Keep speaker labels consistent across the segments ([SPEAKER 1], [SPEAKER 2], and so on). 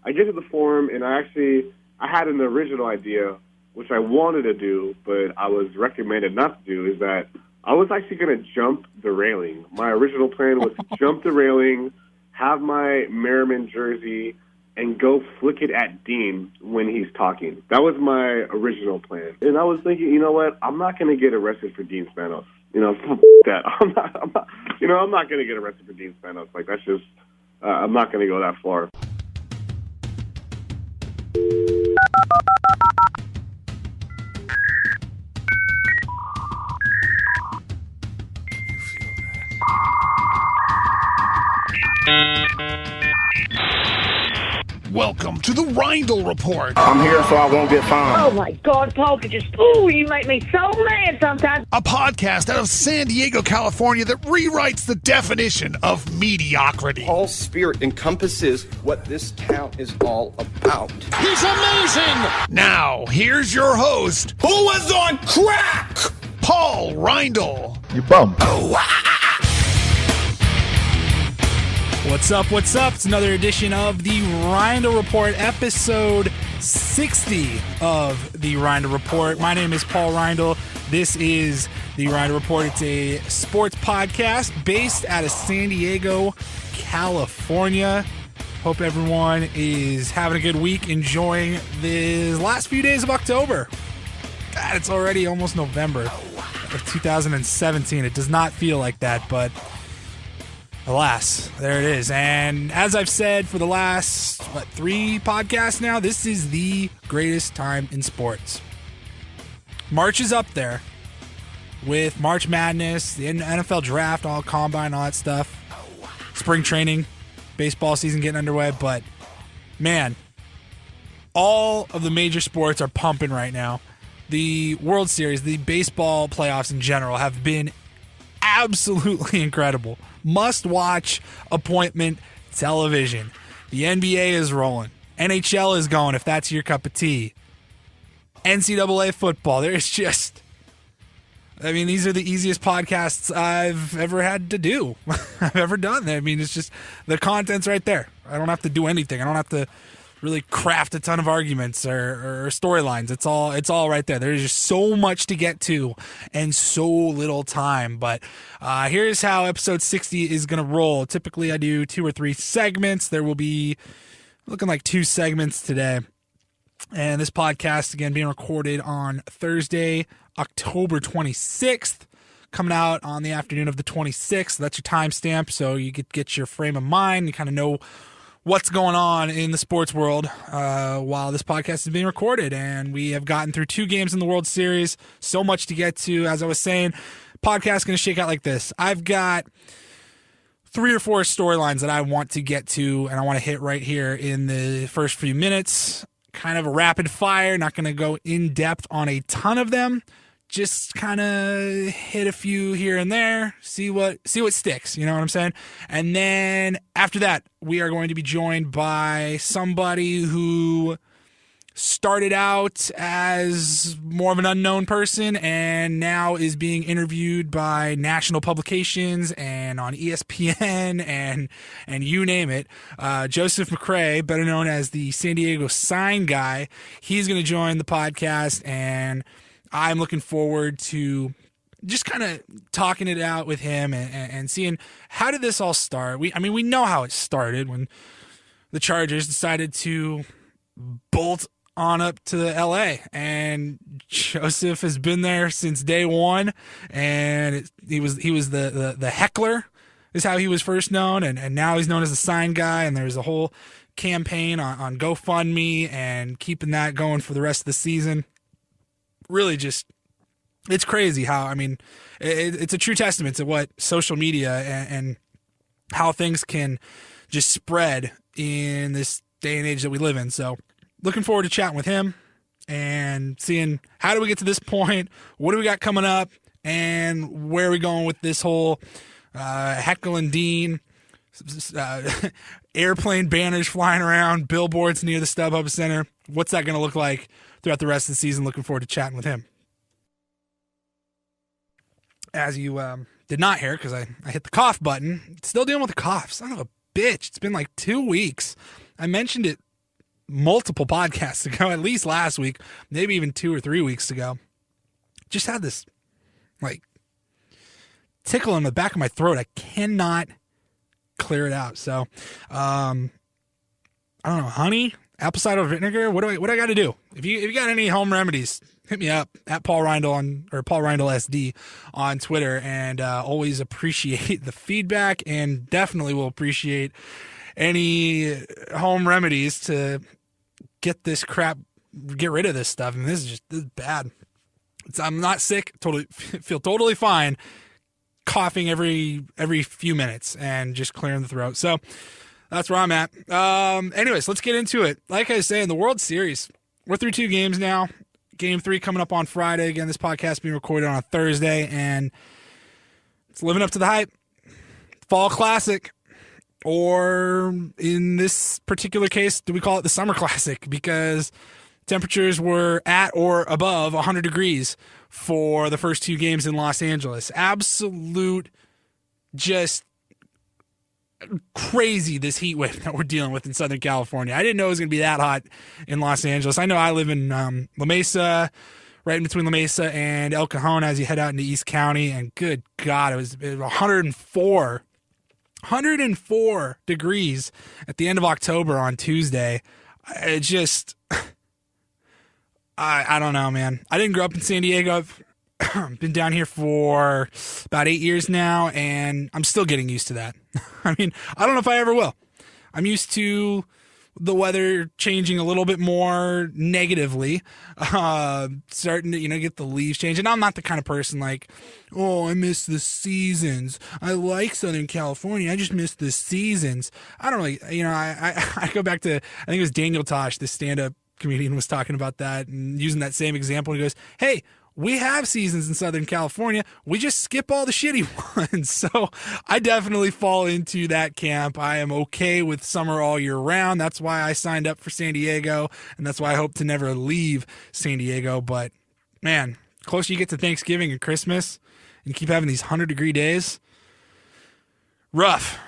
[SPEAKER 1] I get to the forum, and I had an original idea, which I wanted to do, but I was recommended not to do, is that I was actually going to jump the railing. My original plan was to jump the railing, have my Merriman jersey, and go flick it at Dean when he's talking. That was my original plan. And I was thinking, you know what? I'm not going to get arrested for Dean Spanos. That. I'm not going to get arrested for Dean Spanos. Like, that's just, I'm not going to go that far.
[SPEAKER 2] Welcome to the Reindl Report.
[SPEAKER 3] I'm here so I won't get fined.
[SPEAKER 4] Oh my God, Paul, you make me so mad sometimes.
[SPEAKER 2] A podcast out of San Diego, California that rewrites the definition of mediocrity.
[SPEAKER 3] Paul's spirit encompasses what this town is all about.
[SPEAKER 2] He's amazing! Now, here's your host,
[SPEAKER 3] Who was on crack?
[SPEAKER 2] Paul Reindl.
[SPEAKER 5] You bum.
[SPEAKER 6] What's up? It's another edition of the Reindl Report, episode 60 of the Reindl Report. My name is Paul Reindl. This is the Reindl Report. It's a sports podcast based out of San Diego, California. Hope everyone is having a good week, enjoying the last few days of October. God, it's already almost November of 2017. It does not feel like that, but alas, there it is. And as I've said for the last, 3 podcasts now, this is the greatest time in sports. March is up there with March Madness, the NFL Draft, all combine, all that stuff. Spring training, baseball season getting underway. But, man, all of the major sports are pumping right now. The World Series, the baseball playoffs in general have been absolutely incredible. Must-watch appointment television. The NBA is rolling. NHL is going, if that's your cup of tea. NCAA football. There's just, these are the easiest podcasts I've ever had to do. I've ever done. It's just, the content's right there. I don't have to do anything. I don't have to really craft a ton of arguments or storylines. It's all right there. There's just so much to get to and so little time. But here's how episode 60 is going to roll. Typically, I do 2 or 3 segments. There will be looking like 2 segments today. And this podcast, again, being recorded on Thursday, October 26th. Coming out on the afternoon of the 26th. That's your timestamp, so you get your frame of mind. You kind of know what's going on in the sports world while this podcast is being recorded. And we have gotten through 2 games in the World Series. So much to get to. As I was saying, podcast is going to shake out like this. I've got 3 or 4 storylines that I want to get to, and I want to hit right here in the first few minutes. Kind of a rapid fire. Not going to go in depth on a ton of them. Just kind of hit a few here and there, see what sticks, you know what I'm saying? And then after that, we are going to be joined by somebody who started out as more of an unknown person and now is being interviewed by national publications and on ESPN and you name it. Joseph McCray, better known as the San Diego sign guy, he's going to join the podcast, and I'm looking forward to just kind of talking it out with him and seeing how did this all start. We know how it started when the Chargers decided to bolt on up to LA, and Joseph has been there since day one, and he was the heckler is how he was first known, and now he's known as the sign guy, and there's a whole campaign on GoFundMe and keeping that going for the rest of the season. Really just, it's crazy how, it's a true testament to what social media and how things can just spread in this day and age that we live in. So looking forward to chatting with him and seeing how do we get to this point, what do we got coming up, and where are we going with this whole Heckle and Dean, airplane banners flying around, billboards near the StubHub Center. What's that going to look like throughout the rest of the season? Looking forward to chatting with him. As you did not hear, because I hit the cough button. Still dealing with the cough. Son of a bitch. It's been like 2 weeks. I mentioned it multiple podcasts ago, at least last week, maybe even 2 or 3 weeks ago. Just had this like tickle in the back of my throat. I cannot clear it out. So, I don't know, honey, apple cider vinegar. What do I got to do? If you got any home remedies, hit me up at Paul Reindl Paul Reindl SD on Twitter, and always appreciate the feedback, and definitely will appreciate any home remedies to get rid of this stuff. And this is bad. I'm not sick. Feel totally fine. Coughing every few minutes and just clearing the throat. So that's where I'm at. Anyways, let's get into it. Like I was saying, the World Series, we're through 2 games now. Game 3 coming up on Friday. Again, this podcast being recorded on a Thursday, and it's living up to the hype. Fall Classic, or in this particular case, do we call it the Summer Classic? Because temperatures were at or above 100 degrees for the first 2 games in Los Angeles. Absolute, just crazy, this heat wave that we're dealing with in Southern California. I didn't know it was going to be that hot in Los Angeles. I know I live in La Mesa, right in between La Mesa and El Cajon as you head out into East County, and good God, it was 104 degrees at the end of October on Tuesday. It just, I don't know, man. I didn't grow up in San Diego. I've been down here for about 8 years now, and I'm still getting used to that. I mean, I don't know if I ever will. I'm used to the weather changing a little bit more negatively, starting to, get the leaves change. And I'm not the kind of person like, oh, I miss the seasons. I like Southern California. I just miss the seasons. I don't really, I go back to, I think it was Daniel Tosh, the stand-up comedian, was talking about that and using that same example. He goes, hey, we have seasons in Southern California. We just skip all the shitty ones. So I definitely fall into that camp. I am okay with summer all year round. That's why I signed up for San Diego, and that's why I hope to never leave San Diego. But, man, closer you get to Thanksgiving and Christmas and you keep having these 100-degree days, rough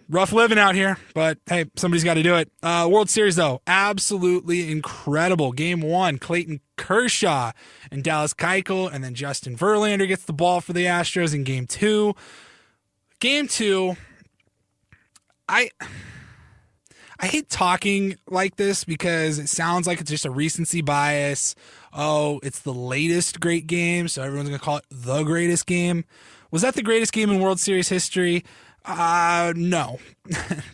[SPEAKER 6] living out here, but hey, somebody's got to do it. World Series, though, absolutely incredible. Game 1, Clayton Kershaw and Dallas Keuchel, and then Justin Verlander gets the ball for the Astros in Game 2. Game 2, I hate talking like this because it sounds like it's just a recency bias. Oh, it's the latest great game, so everyone's going to call it the greatest game. Was that the greatest game in World Series history? No,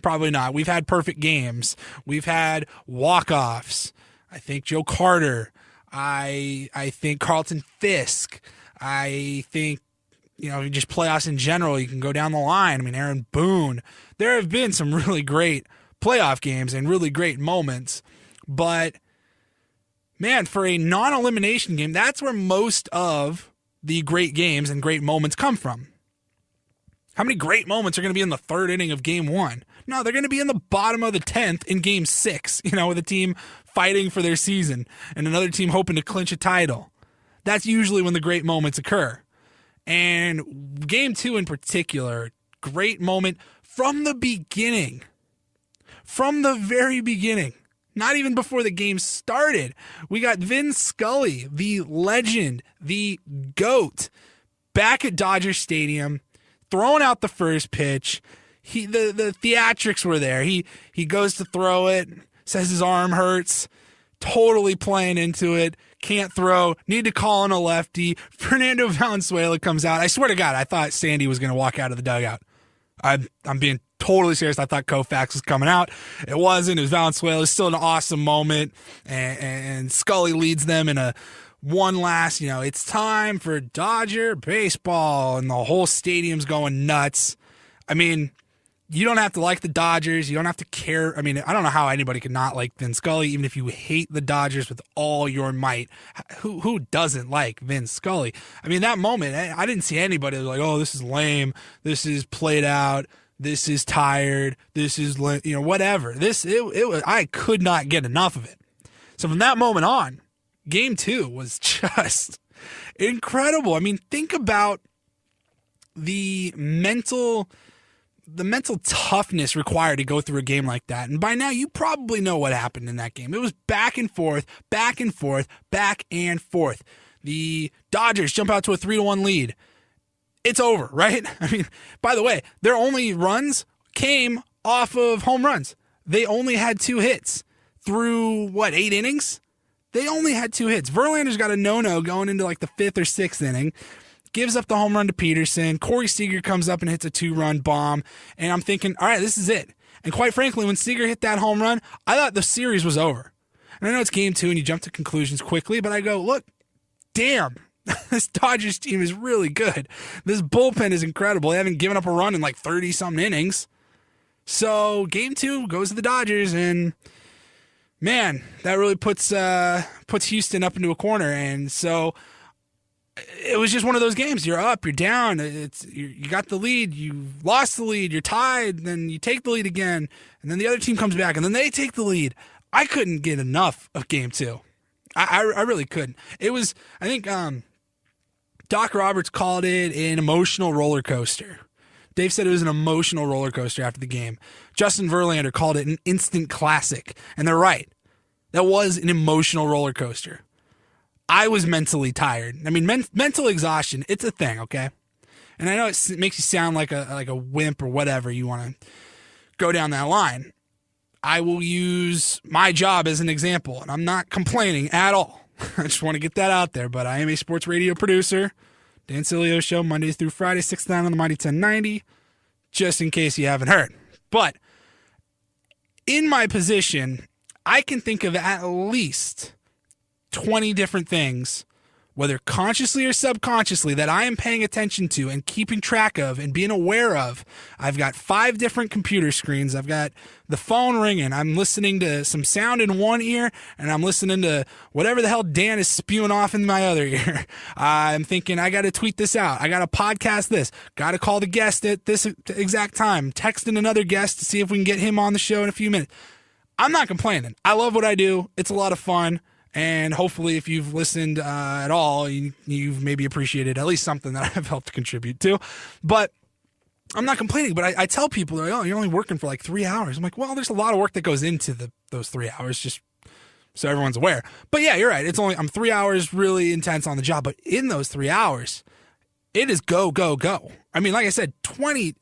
[SPEAKER 6] probably not. We've had perfect games. We've had walk-offs. I think Joe Carter. I think Carlton Fisk. I think, just playoffs in general, you can go down the line. I mean, Aaron Boone. There have been some really great playoff games and really great moments. But, man, for a non-elimination game, that's where most of the great games and great moments come from. How many great moments are going to be in the 3rd inning of Game 1? No, they're going to be in the bottom of the 10th in Game 6, with a team fighting for their season and another team hoping to clinch a title. That's usually when the great moments occur. And Game 2 in particular, great moment from the beginning. From the very beginning. Not even before the game started. We got Vin Scully, the legend, the GOAT, back at Dodger Stadium, throwing out the first pitch. The theatrics were there. He goes to throw it, says his arm hurts, totally playing into it, can't throw, need to call in a lefty. Fernando Valenzuela comes out. I swear to God, I thought Sandy was going to walk out of the dugout. I'm being totally serious. I thought Koufax was coming out. It wasn't. It was Valenzuela. It's still an awesome moment, and Scully leads them in a one last, it's time for Dodger baseball, and the whole stadium's going nuts. I mean, you don't have to like the Dodgers. You don't have to care. I mean, I don't know how anybody could not like Vin Scully, even if you hate the Dodgers with all your might. Who doesn't like Vin Scully? I mean, that moment, I didn't see anybody like, oh, this is lame. This is played out. This is tired. This is, whatever. I could not get enough of it. So from that moment on, Game 2 was just incredible. I mean, think about the mental the mental toughness required to go through a game like that. And by now, you probably know what happened in that game. It was back and forth, back and forth, back and forth. The Dodgers jump out to a 3-1 lead. It's over, right? I mean, by the way, their only runs came off of home runs. They only had 2 hits through, 8 innings? They only had 2 hits. Verlander's got a no-no going into like the 5th or 6th inning. Gives up the home run to Peterson. Corey Seager comes up and hits a 2-run bomb. And I'm thinking, all right, this is it. And quite frankly, when Seager hit that home run, I thought the series was over. And I know it's game 2 and you jump to conclusions quickly, but I go, look, damn, this Dodgers team is really good. This bullpen is incredible. They haven't given up a run in like 30-something innings. So game 2 goes to the Dodgers, and man, that really puts Houston up into a corner. And so it was just one of those games. You're up, you're down. You got the lead, you lost the lead, you're tied, then you take the lead again, and then the other team comes back, and then they take the lead. I couldn't get enough of game 2. I really couldn't. It was, I think Doc Roberts called it an emotional roller coaster. Dave said it was an emotional roller coaster after the game. Justin Verlander called it an instant classic, and they're right. That was an emotional roller coaster. I was mentally tired. I mean, mental exhaustion, it's a thing, okay? And I know it makes you sound like a wimp or whatever you want to go down that line. I will use my job as an example, and I'm not complaining at all. I just want to get that out there, but I am a sports radio producer. Dan Cilio Show, Mondays through Fridays, 6 to 9 on the Mighty 1090, just in case you haven't heard. But in my position, I can think of at least 20 different things, whether consciously or subconsciously, that I am paying attention to and keeping track of and being aware of. I've got 5 different computer screens. I've got the phone ringing. I'm listening to some sound in one ear, and I'm listening to whatever the hell Dan is spewing off in my other ear. I'm thinking, I got to tweet this out. I got to podcast this. Got to call the guest at this exact time. Texting another guest to see if we can get him on the show in a few minutes. I'm not complaining. I love what I do. It's a lot of fun. And hopefully, if you've listened at all, you've maybe appreciated at least something that I've helped contribute to. But I'm not complaining. But I tell people, they're like, oh, you're only working for like 3 hours. I'm like, well, there's a lot of work that goes into those 3 hours, just so everyone's aware. But yeah, you're right. I'm 3 hours really intense on the job. But in those 3 hours, it is go, go, go. I mean, like I said,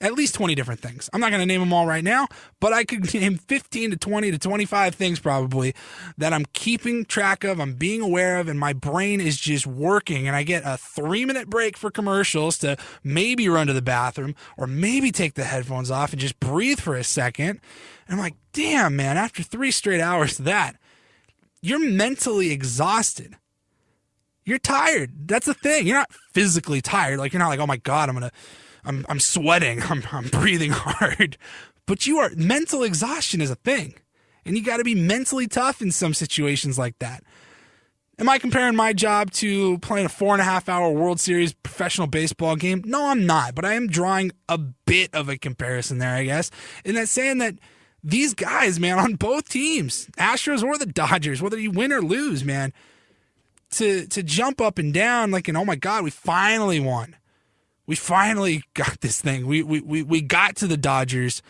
[SPEAKER 6] at least 20 different things. I'm not going to name them all right now, but I could name 15 to 20 to 25 things probably that I'm keeping track of, I'm being aware of, and my brain is just working. And I get a 3-minute break for commercials to maybe run to the bathroom or maybe take the headphones off and just breathe for a second. And I'm like, damn, man, after 3 straight hours of that, you're mentally exhausted. You're tired. That's the thing. You're not physically tired. Like, you're not like, oh my God, I'm sweating. I'm breathing hard. But mental exhaustion is a thing. And you got to be mentally tough in some situations like that. Am I comparing my job to playing a 4.5-hour World Series professional baseball game? No, I'm not. But I am drawing a bit of a comparison there, I guess. And that's saying that these guys, man, on both teams, Astros or the Dodgers, whether you win or lose, man, to jump up and down like, oh my God, we finally won. We finally got this thing. We got to the Dodgers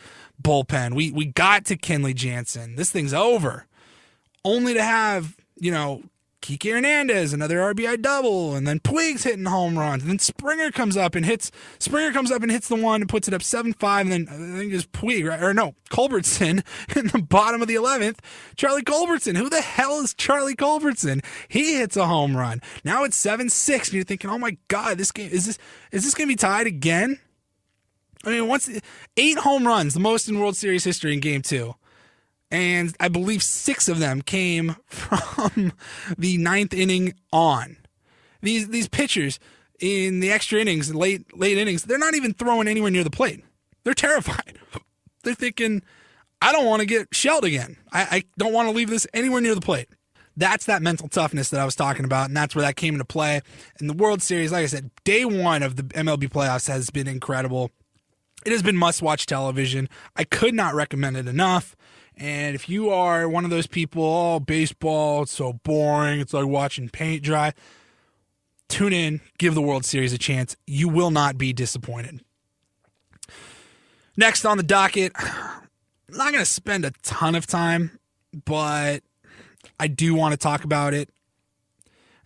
[SPEAKER 6] bullpen. We got to Kenley Jansen. This thing's over. Only to have, Kike Hernandez, another RBI double, and then Puig's hitting home runs. And then Springer comes up and hits the one and puts it up 7-5. And then I think it's Puig, right? Or no, Culbertson in the bottom of the 11th. Charlie Culbertson. Who the hell is Charlie Culbertson? He hits a home run. Now it's 7-6, and you're thinking, oh my God, this game is this going to be tied again? I mean, 8 home runs, the most in World Series history in Game 2. And I believe 6 of them came from the 9th inning on. These pitchers in the extra innings, late innings, they're not even throwing anywhere near the plate. They're terrified. They're thinking, I don't want to get shelled again. I don't want to leave this anywhere near the plate. That's that mental toughness that I was talking about, and that's where that came into play. In the World Series, like I said, day 1 of the MLB playoffs has been incredible. It has been must-watch television. I could not recommend it enough. And if you are one of those people, oh, baseball, it's so boring, it's like watching paint dry, tune in, give the World Series a chance. You will not be disappointed. Next on the docket, I'm not going to spend a ton of time, but I do want to talk about it.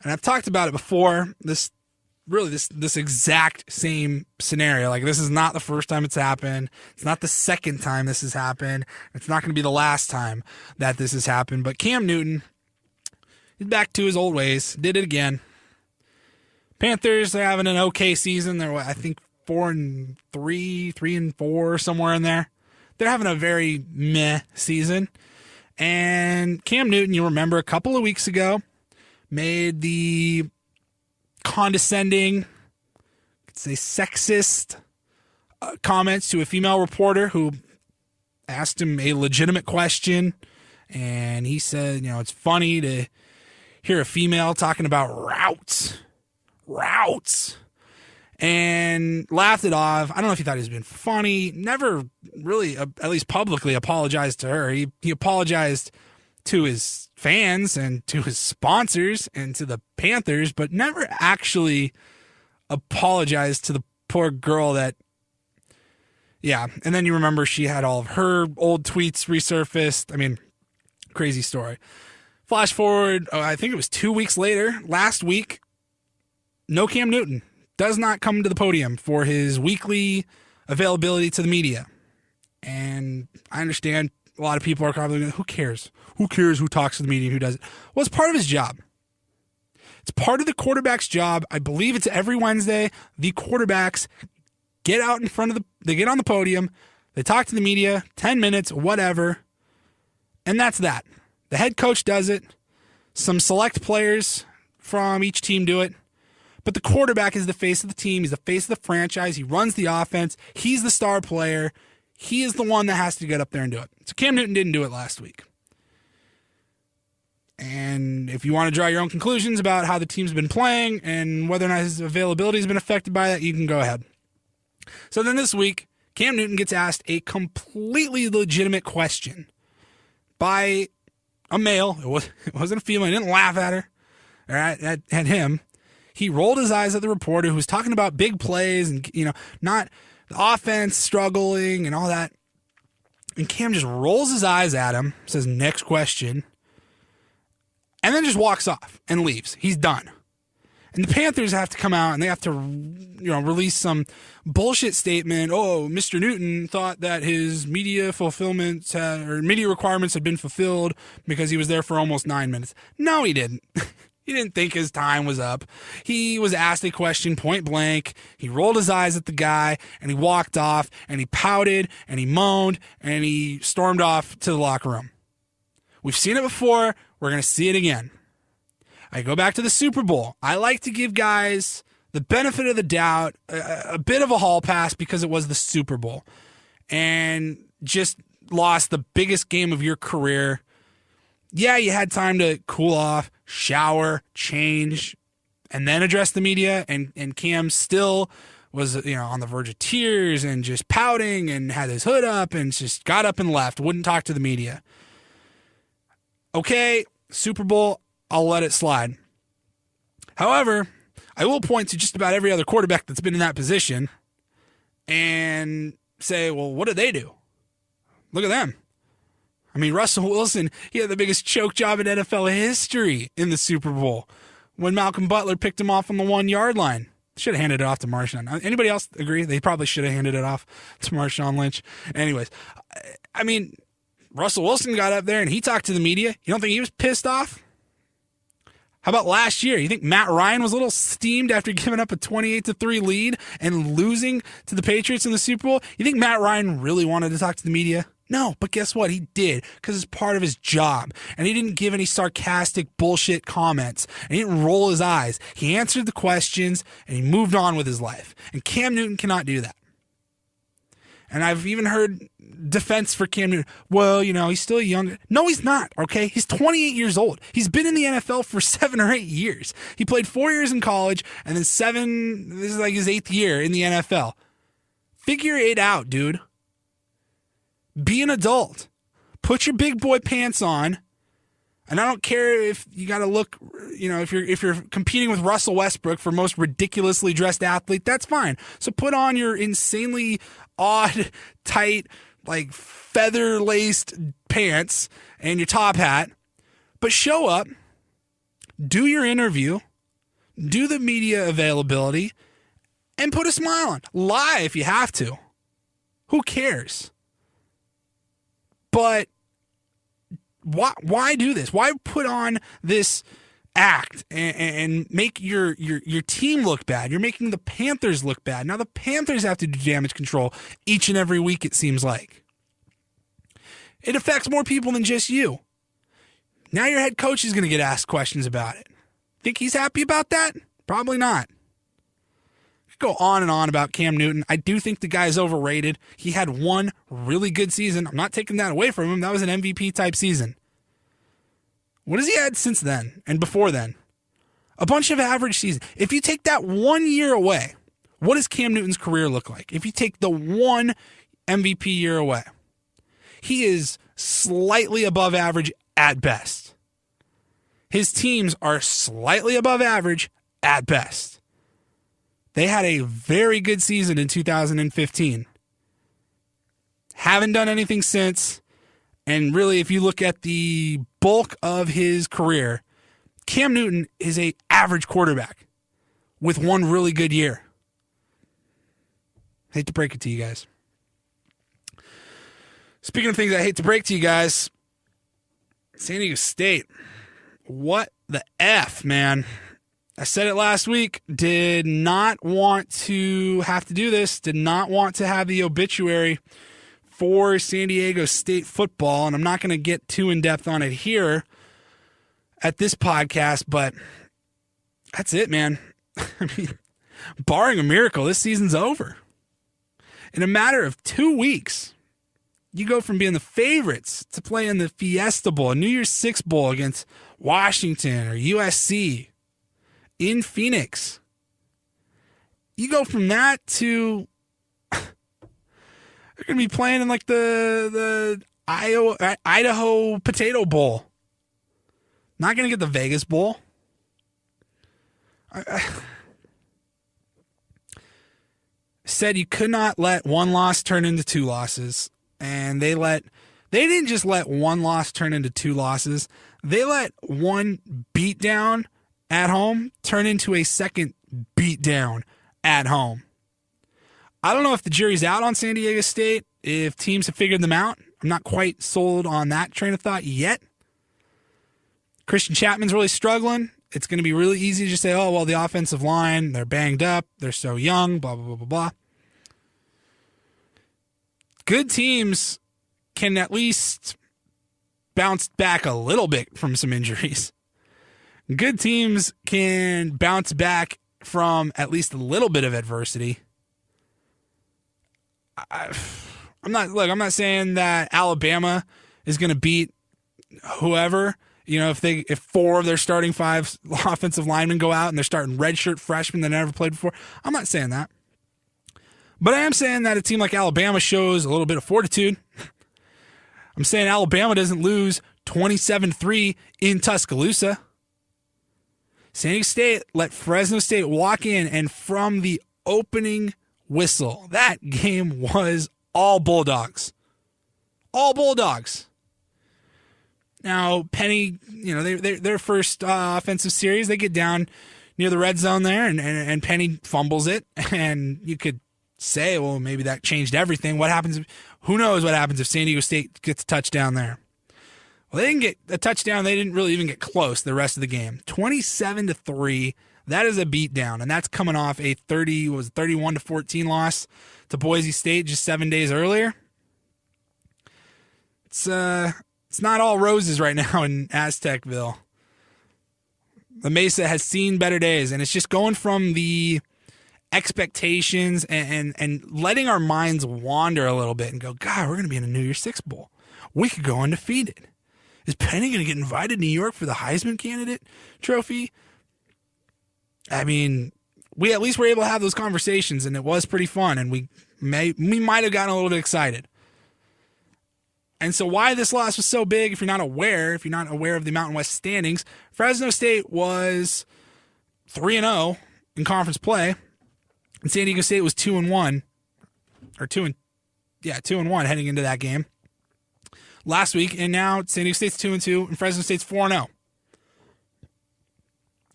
[SPEAKER 6] And I've talked about it before. This exact same scenario. Like, this is not the first time it's happened. It's not the second time this has happened. It's not going to be the last time that this has happened. But Cam Newton is back to his old ways. Did it again. Panthers, they're having an okay season. They're, I think, 4-3, 3-4, somewhere in there. They're having a very meh season. And Cam Newton, you remember a couple of weeks ago, made the condescending, I'd say sexist comments to a female reporter who asked him a legitimate question. And he said, it's funny to hear a female talking about routes, and laughed it off. I don't know if he thought he was being funny. Never really, at least publicly, apologized to her. He apologized to his fans and to his sponsors and to the Panthers, but never actually apologized to the poor girl that, yeah. And then you remember she had all of her old tweets resurfaced. I mean, crazy story. Flash forward, I think it was 2 weeks later, last week, no Cam Newton. Does not come to the podium for his weekly availability to the media. And I understand a lot of people are probably going, who cares? Who cares who talks to the media and who does it? Well, it's part of his job. It's part of the quarterback's job. I believe it's every Wednesday. The quarterbacks get out in front of they get on the podium. They talk to the media, 10 minutes, whatever. And that's that. The head coach does it. Some select players from each team do it. But the quarterback is the face of the team. He's the face of the franchise. He runs the offense. He's the star player. He is the one that has to get up there and do it. So Cam Newton didn't do it last week. And if you want to draw your own conclusions about how the team's been playing and whether or not his availability has been affected by that, you can go ahead. So then this week, Cam Newton gets asked a completely legitimate question by a male. It wasn't a female. He didn't laugh at her or at him. He rolled his eyes at the reporter who was talking about big plays and, not the offense struggling and all that. And Cam just rolls his eyes at him, says, next question, and then just walks off and leaves. He's done. And the Panthers have to come out and they have to, release some bullshit statement. Oh, Mr. Newton thought that his media media requirements had been fulfilled because he was there for almost 9 minutes. No, he didn't. He didn't think his time was up. He was asked a question point blank. He rolled his eyes at the guy and he walked off and he pouted and he moaned and he stormed off to the locker room. We've seen it before. We're going to see it again. I go back to the Super Bowl. I like to give guys the benefit of the doubt, a bit of a hall pass because it was the Super Bowl and just lost the biggest game of your career. Yeah, you had time to cool off, shower, change, and then address the media. And Cam still was, on the verge of tears and just pouting and had his hood up and just got up and left, wouldn't talk to the media. Okay, Super Bowl, I'll let it slide. However, I will point to just about every other quarterback that's been in that position and say, well, what did they do? Look at them. I mean, Russell Wilson, he had the biggest choke job in NFL history in the Super Bowl when Malcolm Butler picked him off on the 1 yard line. Should have handed it off to Marshawn. Anybody else agree? They probably should have handed it off to Marshawn Lynch. Anyways, I mean, Russell Wilson got up there and he talked to the media. You don't think he was pissed off? How about last year? You think Matt Ryan was a little steamed after giving up a 28-3 lead and losing to the Patriots in the Super Bowl? You think Matt Ryan really wanted to talk to the media? No, but guess what? He did because it's part of his job. And he didn't give any sarcastic bullshit comments. And he didn't roll his eyes. He answered the questions and he moved on with his life. And Cam Newton cannot do that. And I've even heard defense for Cam Newton. Well, he's still young. No, he's not, okay? He's 28 years old. He's been in the NFL for 7 or 8 years. He played 4 years in college and then 7, this is like his 8th year in the NFL. Figure it out, dude. Be an adult. Put your big boy pants on And I don't care if you got to look, if you're competing with Russell Westbrook for most ridiculously dressed athlete, that's fine. So put on your insanely odd, tight, like feather-laced pants and your top hat, but show up, do your interview, do the media availability, and put a smile on. Lie if you have to. Who cares? But why do this? Why put on this act and make your team look bad? You're making the Panthers look bad. Now the Panthers have to do damage control each and every week, it seems like. It affects more people than just you. Now your head coach is going to get asked questions about it. Think he's happy about that? Probably not. Go on and on about Cam Newton. I do think the guy's overrated. He had one really good season. I'm not taking that away from him. That was an MVP type season. What has he had since then and before then? A bunch of average seasons. If you take that 1 year away, what does Cam Newton's career look like? If you take the one MVP year away, he is slightly above average at best. His teams are slightly above average at best. They had a very good season in 2015. Haven't done anything since. And really, if you look at the bulk of his career, Cam Newton is an average quarterback with one really good year. Hate to break it to you guys. Speaking of things I hate to break to you guys, San Diego State. What the F, man? I said it last week, did not want to have to do this, did not want to have the obituary for San Diego State football, and I'm not going to get too in-depth on it here at this podcast, but that's it, man. I mean, barring a miracle, this season's over. In a matter of 2 weeks, you go from being the favorites to playing the Fiesta Bowl, New Year's Six Bowl against Washington or USC, in Phoenix. You go from that to they're going to be playing in like the Idaho Potato Bowl. Not going to get the Vegas Bowl. Said you could not let one loss turn into two losses. And they didn't just let one loss turn into two losses. They let one beatdown at home turn into a second beatdown at home. I don't know if the jury's out on San Diego State, if teams have figured them out. I'm not quite sold on that train of thought yet. Christian Chapman's really struggling. It's going to be really easy to just say, oh, well, the offensive line, they're banged up, they're so young, blah, blah, blah, blah, blah. Good teams can at least bounce back a little bit from some injuries. Good teams can bounce back from at least a little bit of adversity. I'm not saying that Alabama is going to beat whoever. You know, if four of their starting five offensive linemen go out and they're starting redshirt freshmen that never played before, I'm not saying that. But I am saying that a team like Alabama shows a little bit of fortitude. I'm saying Alabama doesn't lose 27-3 in Tuscaloosa. San Diego State let Fresno State walk in, and from the opening whistle, that game was all Bulldogs. All Bulldogs. Now, Penny, you know, their first offensive series, they get down near the red zone there, and Penny fumbles it, and you could say, well, maybe that changed everything. What happens? Who knows what happens if San Diego State gets a touchdown there? Well, they didn't get a touchdown. They didn't really even get close the rest of the game. 27-3. That is a beatdown, and that's coming off a 31-14 loss to Boise State just 7 days earlier. It's not all roses right now in Aztecville. The Mesa has seen better days, and it's just going from the expectations and letting our minds wander a little bit and go, God, we're going to be in a New Year's Six Bowl. We could go undefeated. Is Penny going to get invited to New York for the Heisman candidate trophy? I mean, we at least were able to have those conversations, and it was pretty fun, and we might have gotten a little bit excited. And so why this loss was so big, if you're not aware of the Mountain West standings, Fresno State was 3-0 in conference play, and San Diego State was 2-1, or 2-1 heading into that game last week, and now San Diego State's 2-2, and Fresno State's 4-0.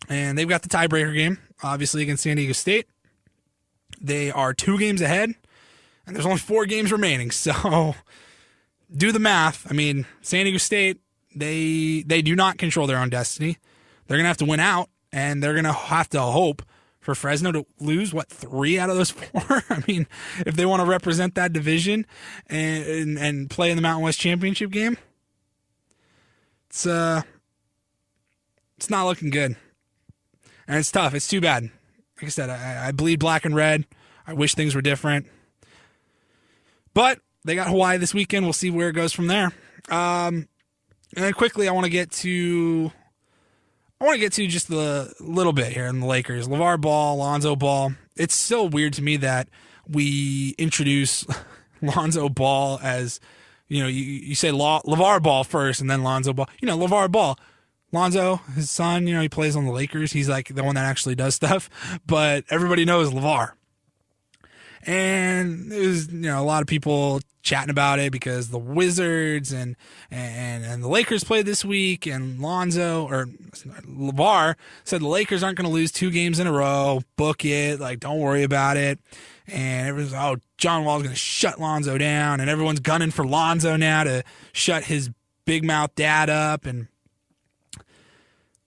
[SPEAKER 6] And they've got the tiebreaker game, obviously, against San Diego State. They are 2 games ahead, and there's only 4 games remaining, so do the math. I mean, San Diego State, they do not control their own destiny. They're going to have to win out, and they're going to have to hope for Fresno to lose, 3 out of those 4? I mean, if they want to represent that division and play in the Mountain West Championship game, it's not looking good. And it's tough. It's too bad. Like I said, I bleed black and red. I wish things were different. But they got Hawaii this weekend. We'll see where it goes from there. And then quickly, I want to get to just a little bit here in the Lakers. LeVar Ball, Lonzo Ball. It's still weird to me that we introduce Lonzo Ball as, you say LeVar Ball first and then Lonzo Ball. LeVar Ball. Lonzo, his son, he plays on the Lakers. He's like the one that actually does stuff. But everybody knows LeVar. And there was, a lot of people chatting about it because the Wizards and the Lakers played this week, and LeVar said the Lakers aren't going to lose 2 games in a row. Book it. Don't worry about it. And everyone's, John Wall's going to shut Lonzo down, and everyone's gunning for Lonzo now to shut his big mouth dad up. And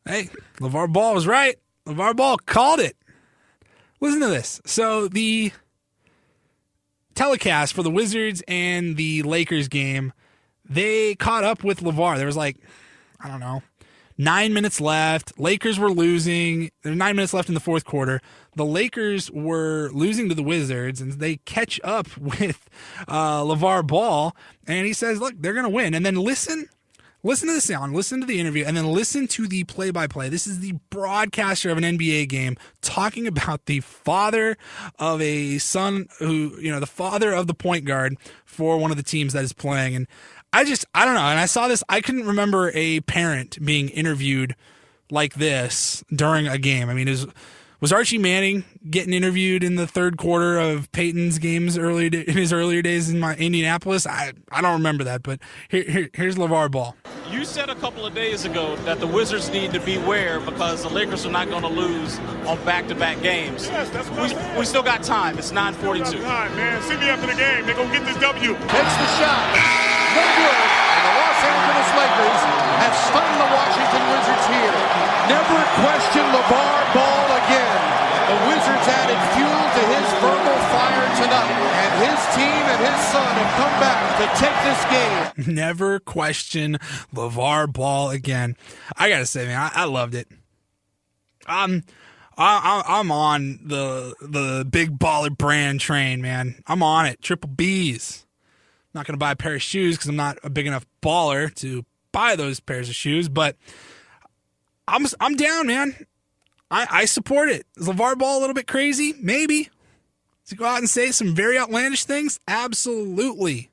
[SPEAKER 6] hey, LeVar Ball was right. LeVar Ball called it. Listen to this. So the telecast for the Wizards and the Lakers game, they caught up with LeVar. There was 9 minutes left. Lakers were losing. There were 9 minutes left in the fourth quarter. The Lakers were losing to the Wizards, and they catch up with LeVar Ball, and he says, look, they're going to win. And then listen to the sound, listen to the interview, and then listen to the play-by-play. This is the broadcaster of an NBA game talking about the father of a son who, the father of the point guard for one of the teams that is playing. And I don't know. And I saw this. I couldn't remember a parent being interviewed like this during a game. I mean, was Archie Manning getting interviewed in the third quarter of Peyton's games in his earlier days in Indianapolis? I don't remember that, but here's LeVar Ball.
[SPEAKER 5] You said a couple of days ago that the Wizards need to beware because the Lakers are not going to lose on back-to-back games.
[SPEAKER 7] Yes, that's what
[SPEAKER 5] we still got time. It's 9:42.
[SPEAKER 7] Time, man. See me after the game. They're going to get this W.
[SPEAKER 8] Takes the shot. No good. And the Los Angeles Lakers have stunned the Washington Wizards here. Never question LeVar Ball again. The Wizards added fuel to his verbal fire tonight, and his team and his son have come back to take this game.
[SPEAKER 6] Never question LeVar Ball again. I gotta say, man, I loved it. I'm on the big baller brand train, man. I'm on it. Triple B's. Not gonna buy a pair of shoes because I'm not a big enough baller to buy those pairs of shoes, but I'm down, man. I support it. Is LeVar Ball a little bit crazy? Maybe. Does he go out and say some very outlandish things? Absolutely.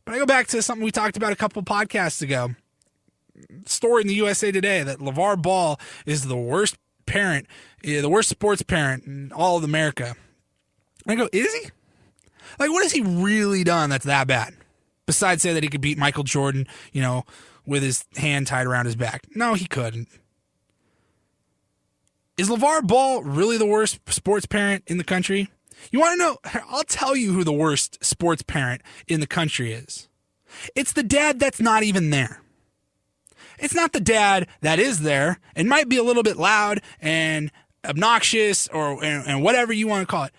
[SPEAKER 6] But I go back to something we talked about a couple podcasts ago. Story in the USA Today that LeVar Ball is the worst parent, the worst sports parent in all of America. And I go, is he? What has he really done that's that bad? Besides say that he could beat Michael Jordan, with his hand tied around his back. No, he couldn't. Is LeVar Ball really the worst sports parent in the country? You want to know? I'll tell you who the worst sports parent in the country is. It's the dad that's not even there. It's not the dad that is there and might be a little bit loud and obnoxious and whatever you want to call it.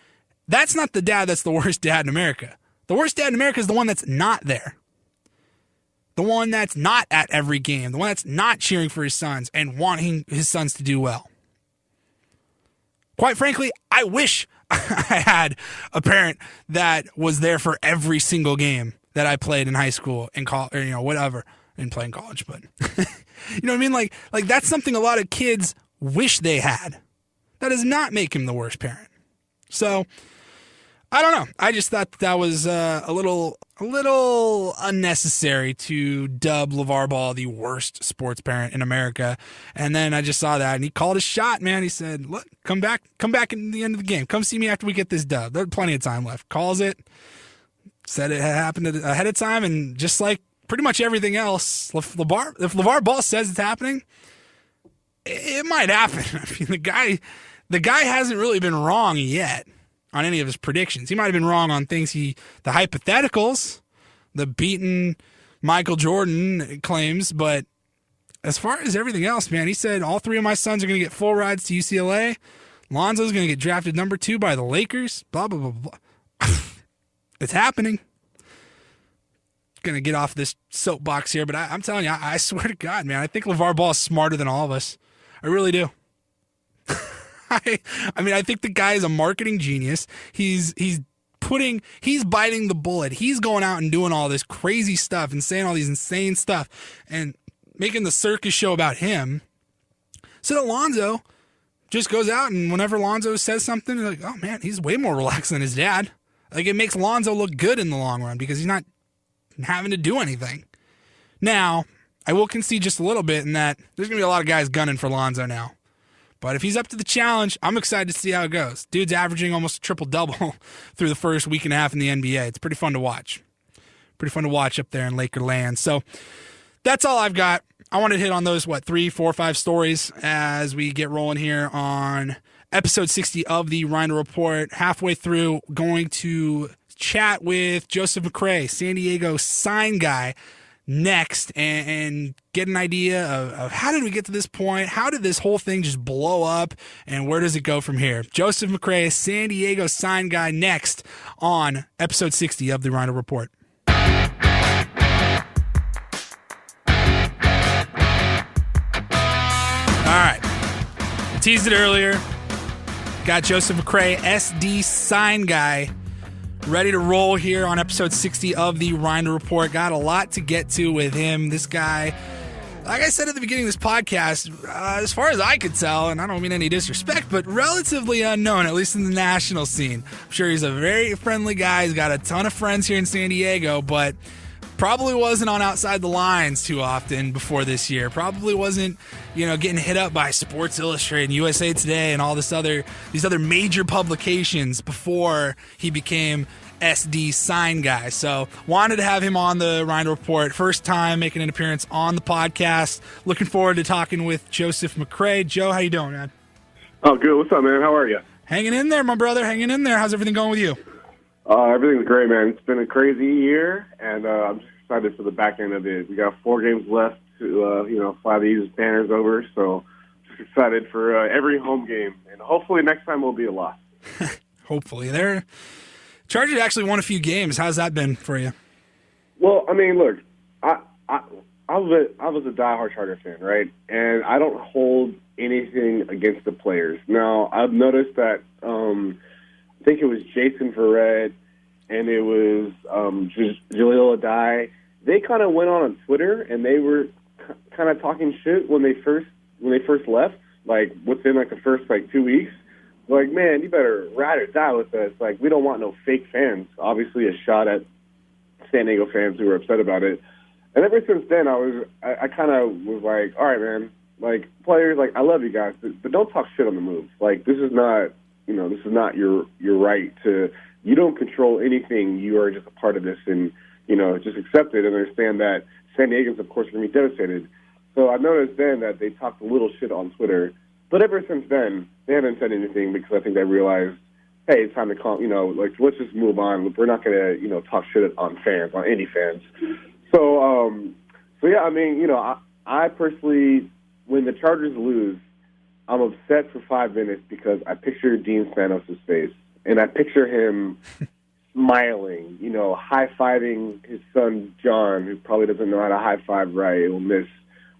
[SPEAKER 6] That's not the dad that's the worst dad in America. The worst dad in America is the one that's not there. The one that's not at every game. The one that's not cheering for his sons and wanting his sons to do well. Quite frankly, I wish I had a parent that was there for every single game that I played in high school and whatever. I didn't play in college, but you know what I mean? Like that's something a lot of kids wish they had. That does not make him the worst parent. So I don't know. I just thought that was a little unnecessary to dub LeVar Ball the worst sports parent in America. And then I just saw that, and he called his shot, man. He said, look, come back in the end of the game. Come see me after we get this dub. There's plenty of time left. Calls it. Said it had happened ahead of time, and just like pretty much everything else, if LeVar Ball says it's happening, it might happen. I mean, the guy hasn't really been wrong yet on any of his predictions. He might have been wrong on things the hypotheticals, the beaten Michael Jordan claims, but as far as everything else, man, he said all 3 of my sons are going to get full rides to UCLA. Lonzo's going to get drafted number 2 by the Lakers, blah, blah, blah, blah. It's happening. Going to get off this soapbox here, but I'm telling you, I swear to God, man, I think LeVar Ball is smarter than all of us. I really do. I mean, I think the guy is a marketing genius. He's biting the bullet. He's going out and doing all this crazy stuff and saying all these insane stuff and making the circus show about him. So that Lonzo just goes out, and whenever Lonzo says something, they're like, oh man, he's way more relaxed than his dad. Like, it makes Lonzo look good in the long run because he's not having to do anything. Now, I will concede just a little bit in that there's going to be a lot of guys gunning for Lonzo now. But if he's up to the challenge, I'm excited to see how it goes. Dude's averaging almost a triple-double through the first week and a half in the NBA. It's pretty fun to watch. Pretty fun to watch up there in Laker land. So that's all I've got. I wanted to hit on those, 3, 4, 5 stories as we get rolling here on episode 60 of the Reindl Report. Halfway through, going to chat with Joseph McCray, San Diego sign guy, next, and get an idea of how did we get to this point? How did this whole thing just blow up? And where does it go from here? Joseph McCray, San Diego sign guy, next on episode 60 of the Reindl Report. All right. I teased it earlier. Got Joseph McCray, SD sign guy, ready to roll here on episode 60 of the Reindl Report. Got a lot to get to with him. This guy, like I said at the beginning of this podcast, as far as I could tell, and I don't mean any disrespect, but relatively unknown, at least in the national scene. I'm sure he's a very friendly guy. He's got a ton of friends here in San Diego, but probably wasn't on Outside the Lines too often before this year. Probably wasn't, getting hit up by Sports Illustrated and USA Today and all these other major publications before he became SD sign guy. So wanted to have him on the Reindl Report. First time making an appearance on the podcast. Looking forward to talking with Joseph McCray. Joe, how you doing, man?
[SPEAKER 1] Oh, good. What's up, man? How are you?
[SPEAKER 6] Hanging in there, my brother. Hanging in there. How's everything going with you?
[SPEAKER 1] Everything's great, man. It's been a crazy year, and I'm just excited for the back end of it. We got 4 games left to, fly these banners over, so just excited for every home game. And hopefully next time will be a loss.
[SPEAKER 6] Hopefully. Chargers actually won a few games. How's that been for you?
[SPEAKER 1] Well, I mean, look, I was a diehard Charger fan, right? And I don't hold anything against the players. Now, I've noticed that I think it was Jason Verrett and it was Jaleel Adai. They kind of went on Twitter and they were kind of talking shit when they first left, like within like the first 2 weeks. Like, man, you better ride or die with us. Like, we don't want no fake fans. Obviously, a shot at San Diego fans who were upset about it. And ever since then, I kind of was like, all right, man. Like, players, like, I love you guys, but don't talk shit on the move. Like, this is not, this is not your right to. You don't control anything. You are just a part of this, and just accept it and understand that San Diegans, of course, are going to be devastated. So I noticed then that they talked a little shit on Twitter. But ever since then, they haven't said anything because I think they realized, hey, it's time to calm, let's just move on. We're not going to, talk shit on fans, on any fans. So yeah, I mean, I personally, when the Chargers lose, I'm upset for 5 minutes because I picture Dean Spanos' face, and I picture him smiling, high-fiving his son, John, who probably doesn't know how to high-five right, he'll miss,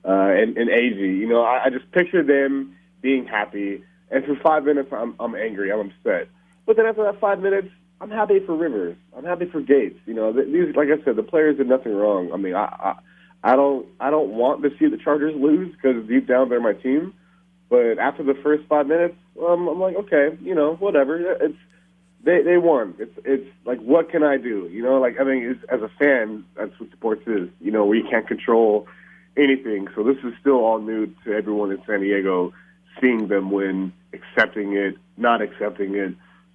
[SPEAKER 1] and AG. I just picture them being happy, and for 5 minutes, I'm angry, I'm upset. But then after that 5 minutes, I'm happy for Rivers. I'm happy for Gates. These, like I said, the players did nothing wrong. I mean, I don't want to see the Chargers lose because deep down they're my team. But after the first 5 minutes, I'm like, okay, whatever. they won. It's like, what can I do? You know, like, I mean, as a fan, that's what sports is. You know, we can't control anything. So this is still all new to everyone in San Diego, seeing them win, accepting it, not accepting it.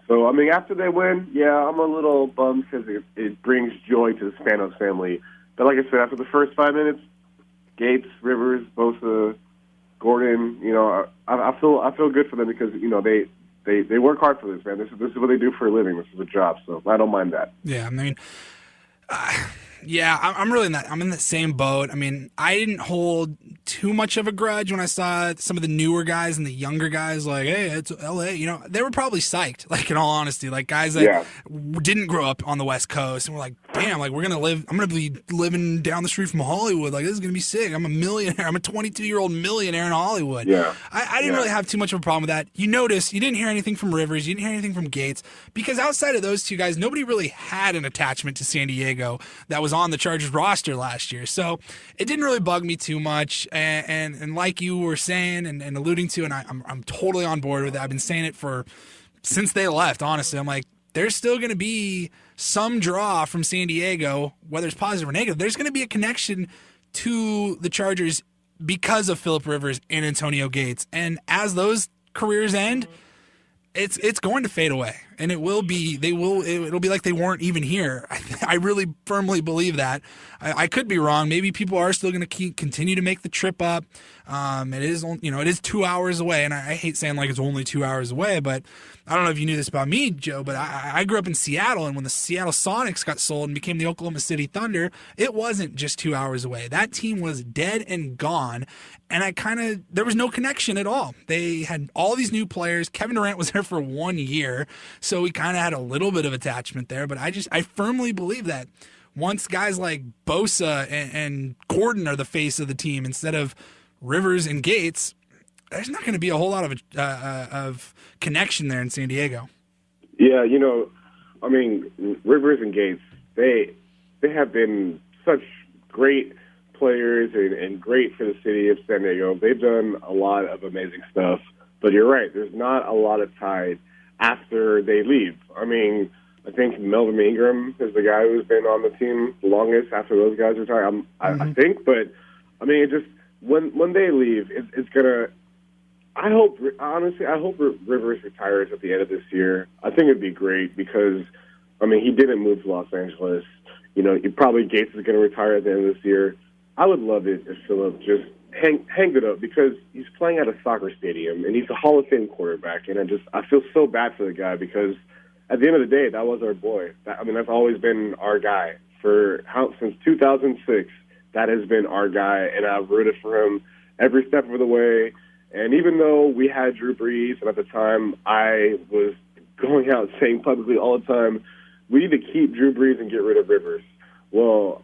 [SPEAKER 1] So, I mean, after they win, yeah, I'm a little bummed because it brings joy to the Spanos family. But like I said, after the first 5 minutes, Gates, Rivers, Bosa, Gordon, you know, I feel good for them because, you know, they work hard for this, man. This is what they do for a living. This is a job, so I don't mind that.
[SPEAKER 6] Yeah, I mean, yeah, I'm really not. I'm in the same boat. I mean, I didn't hold too much of a grudge when I saw some of the newer guys and the younger guys like, hey, it's LA. You know, they were probably psyched, like, in all honesty, like guys that didn't grow up on the West Coast and were like, damn, like, I'm going to be living down the street from Hollywood. Like, this is going to be sick. I'm a millionaire. I'm a 22-year-old millionaire in Hollywood.
[SPEAKER 1] Yeah.
[SPEAKER 6] I didn't really have too much of a problem with that. You notice you didn't hear anything from Rivers. You didn't hear anything from Gates because outside of those two guys, nobody really had an attachment to San Diego that was on the Chargers roster last year. So it didn't really bug me too much. And like you were saying and alluding to, and I'm totally on board with it. I've been saying it since they left, honestly. I'm like, there's still going to be some draw from San Diego, whether it's positive or negative. There's going to be a connection to the Chargers because of Phillip Rivers and Antonio Gates. And as those careers end, it's going to fade away, and it'll be like they weren't even here. I really firmly believe that. I could be wrong. Maybe people are still going to continue to make the trip up. It is 2 hours away, and I hate saying like it's only 2 hours away, but I don't know if you knew this about me, Joe, but I grew up in Seattle, and when the Seattle Sonics got sold and became the Oklahoma City Thunder, it wasn't just 2 hours away. That team was dead and gone, and there was no connection at all. They had all these new players. Kevin Durant was there for 1 year, so we kind of had a little bit of attachment there, but I firmly believe that once guys like Bosa and Gordon are the face of the team instead of Rivers and Gates, there's not going to be a whole lot of connection there in San Diego.
[SPEAKER 1] Yeah, you know, I mean, Rivers and Gates, they have been such great players and great for the city of San Diego. They've done a lot of amazing stuff, but you're right, there's not a lot of tide after they leave. I mean, I think Melvin Ingram is the guy who's been on the team the longest after those guys retire. I think, but I mean, it just when they leave, it's gonna. I hope Rivers retires at the end of this year. I think it'd be great because, I mean, he didn't move to Los Angeles. You know, probably Gates is going to retire at the end of this year. I would love it if Phillip just hang it up because he's playing at a soccer stadium and he's a Hall of Fame quarterback. And I feel so bad for the guy because at the end of the day, that was our boy. That's always been our guy since 2006. That has been our guy, and I've rooted for him every step of the way. And even though we had Drew Brees, and at the time I was going out saying publicly all the time, we need to keep Drew Brees and get rid of Rivers. Well,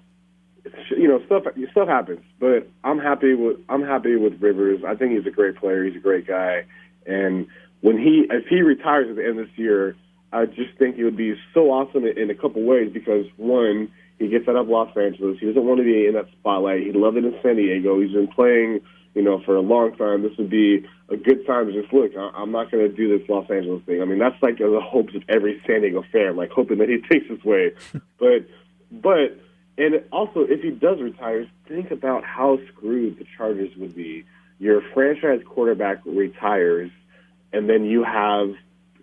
[SPEAKER 1] you know, stuff happens, but I'm happy with Rivers. I think he's a great player. He's a great guy, and if he retires at the end of this year, I just think it would be so awesome in a couple ways because one, he gets out of Los Angeles. He doesn't want to be in that spotlight. He loved it in San Diego. He's been playing, you know, for a long time. This would be a good time to just look. I'm not going to do this Los Angeles thing. I mean, that's like the hopes of every San Diego fan, like hoping that he thinks this way. But and also, if he does retire, think about how screwed the Chargers would be. Your franchise quarterback retires, and then you have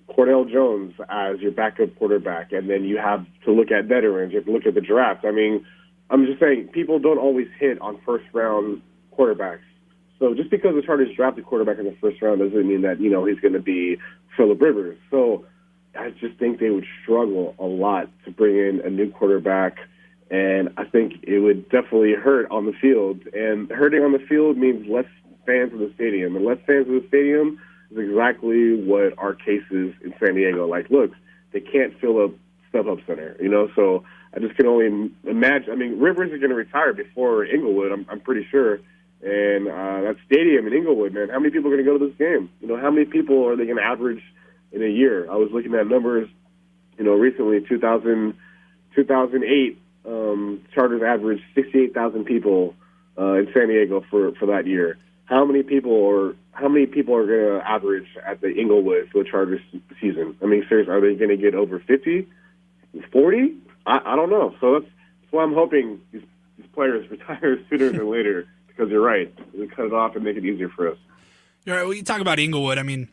[SPEAKER 1] Cordell Jones as your backup quarterback, and then you have to look at veterans. You have to look at the draft. I mean, I'm just saying, people don't always hit on first-round quarterbacks. So just because the Chargers draft a quarterback in the first round doesn't mean that, you know, he's going to be Phillip Rivers. So I just think they would struggle a lot to bring in a new quarterback, and I think it would definitely hurt on the field. And hurting on the field means less fans in the stadium, and less fans in the stadium is exactly what our case is in San Diego. Like, look, they can't fill up StubHub Center, you know, so I just can only imagine. I mean, Rivers is going to retire before Inglewood, I'm pretty sure. And that stadium in Inglewood, man, how many people are going to go to this game? You know, how many people are they going to average in a year? I was looking at numbers, you know, recently, 2008, Chargers averaged 68,000 people in San Diego for that year. How many people how many people are going to average at the Inglewood for the Chargers season? I mean, seriously, are they going to get over 50, 40? I don't know. So that's why I'm hoping these players retire sooner than later, because you're right. They cut it off and make it easier for us.
[SPEAKER 6] You're right. Well, you talk about Inglewood. I mean,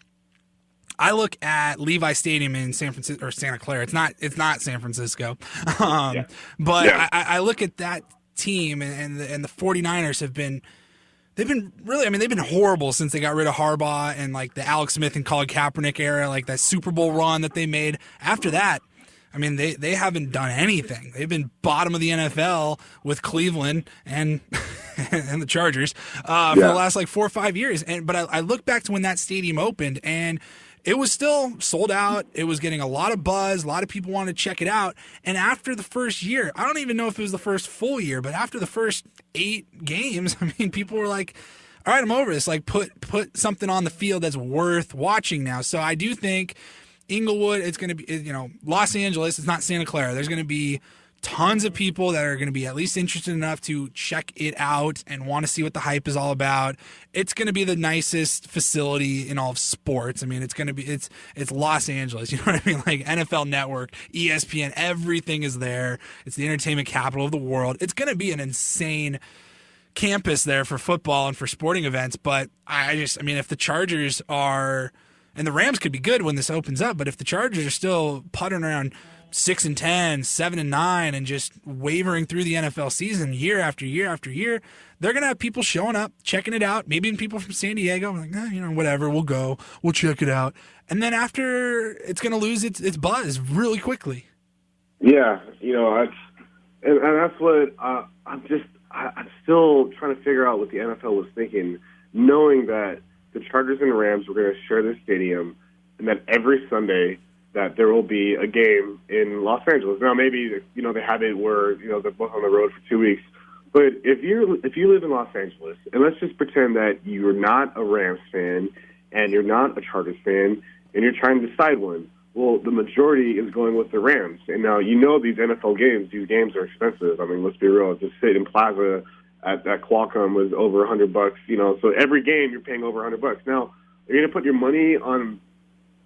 [SPEAKER 6] I look at Levi Stadium in San Francisco or Santa Clara. It's not San Francisco. But yeah. I look at that team and the 49ers have been really, I mean, they've been horrible since they got rid of Harbaugh and like the Alex Smith and Colin Kaepernick era, like that Super Bowl run that they made. After that, I mean, they haven't done anything. They've been bottom of the NFL with Cleveland and and the Chargers for the last like 4 or 5 years. But I look back to when that stadium opened, and it was still sold out. It was getting a lot of buzz. A lot of people wanted to check it out. And after the first year, I don't even know if it was the first full year, but after the first 8 games, I mean, people were like, all right, I'm over this. Like, put something on the field that's worth watching now. So I do think Inglewood, it's going to be, Los Angeles, it's not Santa Clara. There's going to be tons of people that are going to be at least interested enough to check it out and want to see what the hype is all about. It's going to be the nicest facility in all of sports. I mean, it's going to be, it's Los Angeles, you know what I mean? Like NFL Network, ESPN, everything is there. It's the entertainment capital of the world. It's going to be an insane campus there for football and for sporting events. But I mean, if the Chargers are, and the Rams could be good when this opens up, but if the Chargers are still puttering around 6-10, 7-9, and just wavering through the NFL season year after year after year, they're going to have people showing up, checking it out, maybe even people from San Diego, like, whatever, we'll go, we'll check it out. And then after, it's going to lose its buzz really quickly.
[SPEAKER 1] Yeah, and that's what I'm still trying to figure out what the NFL was thinking, knowing that the Chargers and Rams were going to share the stadium, and that every Sunday that there will be a game in Los Angeles. Now, maybe they have it where they're both on the road for 2 weeks. But if you live in Los Angeles, and let's just pretend that you're not a Rams fan and you're not a Chargers fan, and you're trying to decide one, well, the majority is going with the Rams. And now these NFL games, these games are expensive. I mean, let's be real. Just sit in Plaza at Qualcomm was over $100, so every game you're paying over $100. Now, are you going to put your money on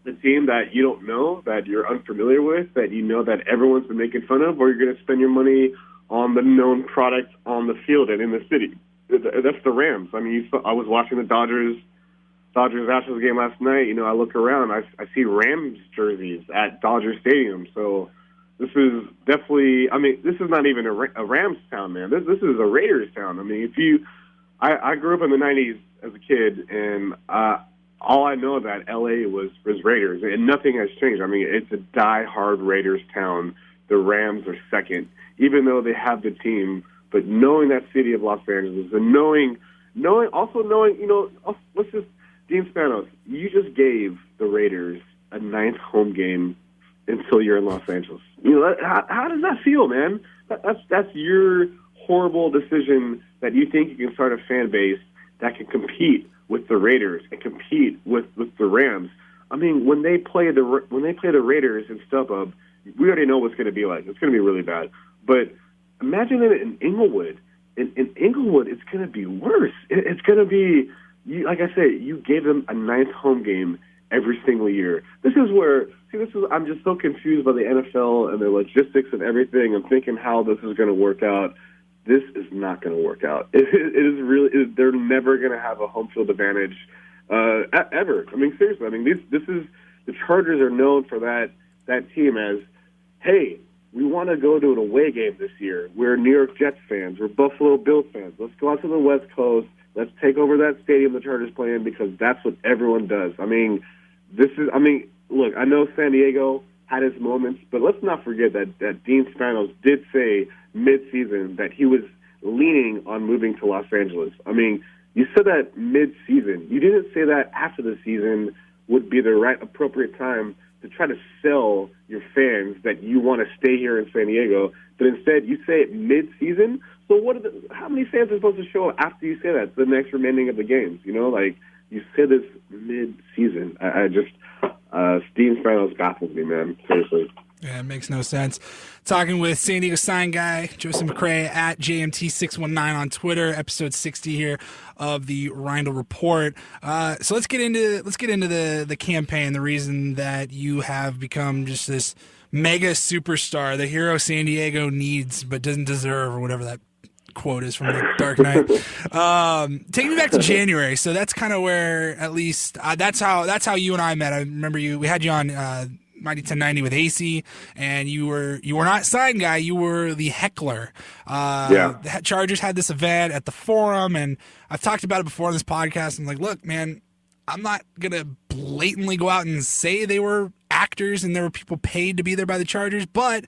[SPEAKER 1] the team that you don't know, that you're unfamiliar with, that that everyone's been making fun of, or you're going to spend your money on the known product on the field and in the city? That's the Rams. I mean, I was watching the Dodgers-Astros game last night. I look around, I see Rams jerseys at Dodger Stadium, so this is definitely, this is not even a Rams town, man. This is a Raiders town. I mean, I grew up in the 90s as a kid, and all I know that L.A. was Raiders, and nothing has changed. I mean, it's a die-hard Raiders town. The Rams are second, even though they have the team. But knowing that city of Los Angeles, and knowing, let's just, Dean Spanos, you just gave the Raiders a 9th home game until you're in Los Angeles. How does that feel, man? That's your horrible decision that you think you can start a fan base that can compete with the Raiders and compete with the Rams. I mean, when they play the Raiders in StubHub, we already know what's going to be like. It's going to be really bad. But imagine it in Inglewood. In Inglewood, it's going to be worse. It's going to be, like I said, you gave them a 9th home game every single year. I'm just so confused by the NFL and the logistics of everything. I'm thinking how this is going to work out. This is not going to work out. It is really. They're never going to have a home field advantage ever. I mean, seriously. I mean, this is the Chargers are known for that team as, hey, we want to go to an away game this year. We're New York Jets fans. We're Buffalo Bills fans. Let's go out to the West Coast. Let's take over that stadium the Chargers play in, because that's what everyone does. I mean, look, I know San Diego had his moments, but let's not forget that Dean Spanos did say mid-season that he was leaning on moving to Los Angeles. I mean, you said that mid-season. You didn't say that after the season would be the right, appropriate time to try to sell your fans that you want to stay here in San Diego, but instead you say it mid-season. So how many fans are supposed to show up after you say that to the next remaining of the games? You said this mid-season. Steve Spanos baffles me, man. Seriously.
[SPEAKER 6] Yeah, it makes no sense. Talking with San Diego sign guy Joseph McCray at JMT619 on Twitter. Episode 60 here of the Reindl Report. So let's get into the campaign. The reason that you have become just this mega superstar, the hero San Diego needs but doesn't deserve, or whatever that quote is from the Dark Knight. Take me back to January. So that's kind of where, at least that's how you and I met. I remember we had you on Mighty 1090 with AC, and you were not sign guy, you were the heckler. The Chargers had this event at the Forum, and I've talked about it before on this podcast. I'm like, look, man, I'm not gonna blatantly go out and say they were actors and there were people paid to be there by the Chargers, but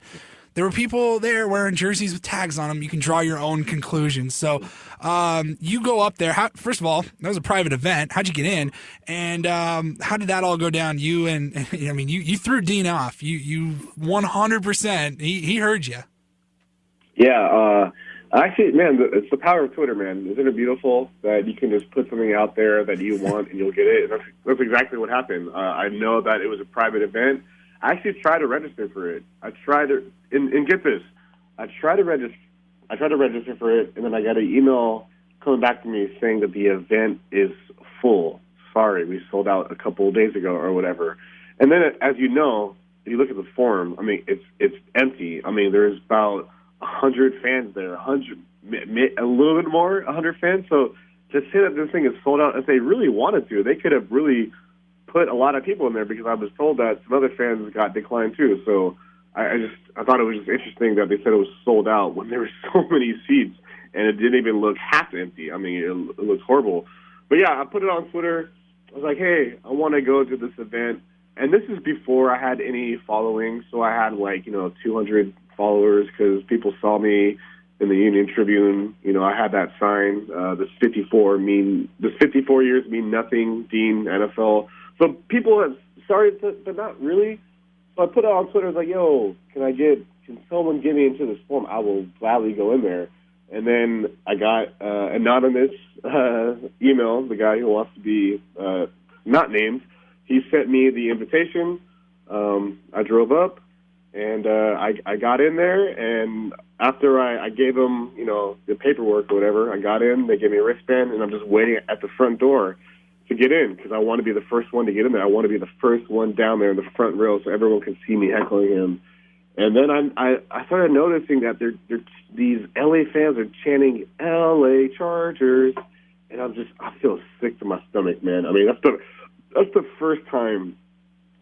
[SPEAKER 6] there were people there wearing jerseys with tags on them. You can draw your own conclusions. So you go up there. First of all, that was a private event. How'd you get in? And how did that all go down? You threw Dean off. You 100%. He heard you.
[SPEAKER 1] Yeah. Actually, man, it's the power of Twitter, man. Isn't it beautiful that you can just put something out there that you want and you'll get it? And that's exactly what happened. I know that it was a private event. I actually tried to register for it. I tried to, and get this, I tried to register for it, and then I got an email coming back to me saying that the event is full. Sorry, we sold out a couple of days ago or whatever. And then, as you know, if you look at the forum, I mean, it's empty. I mean, there's about 100 fans there, 100, a little bit more, 100 fans. So to say that this thing is sold out, if they really wanted to, they could have really put a lot of people in there, because I was told that some other fans got declined too. So I thought it was just interesting that they said it was sold out when there were so many seats and it didn't even look half empty. I mean, it looks horrible. But yeah, I put it on Twitter. I was like, hey, I want to go to this event. And this is before I had any following. So I had 200 followers because people saw me in the Union Tribune. I had that sign, this 54 years mean nothing, Dean, NFL. So people have started to, but not really. So I put it on Twitter. I was like, yo, can someone get me into this forum? I will gladly go in there. And then I got anonymous email, the guy who wants to be not named. He sent me the invitation. I drove up, and I got in there. And after I gave them, the paperwork or whatever, I got in. They gave me a wristband, and I'm just waiting at the front door to get in, because I want to be the first one to get in there. I want to be the first one down there in the front row so everyone can see me heckling him. And then I started noticing that these LA fans are chanting LA Chargers, and I feel sick to my stomach, man. I mean, that's the first time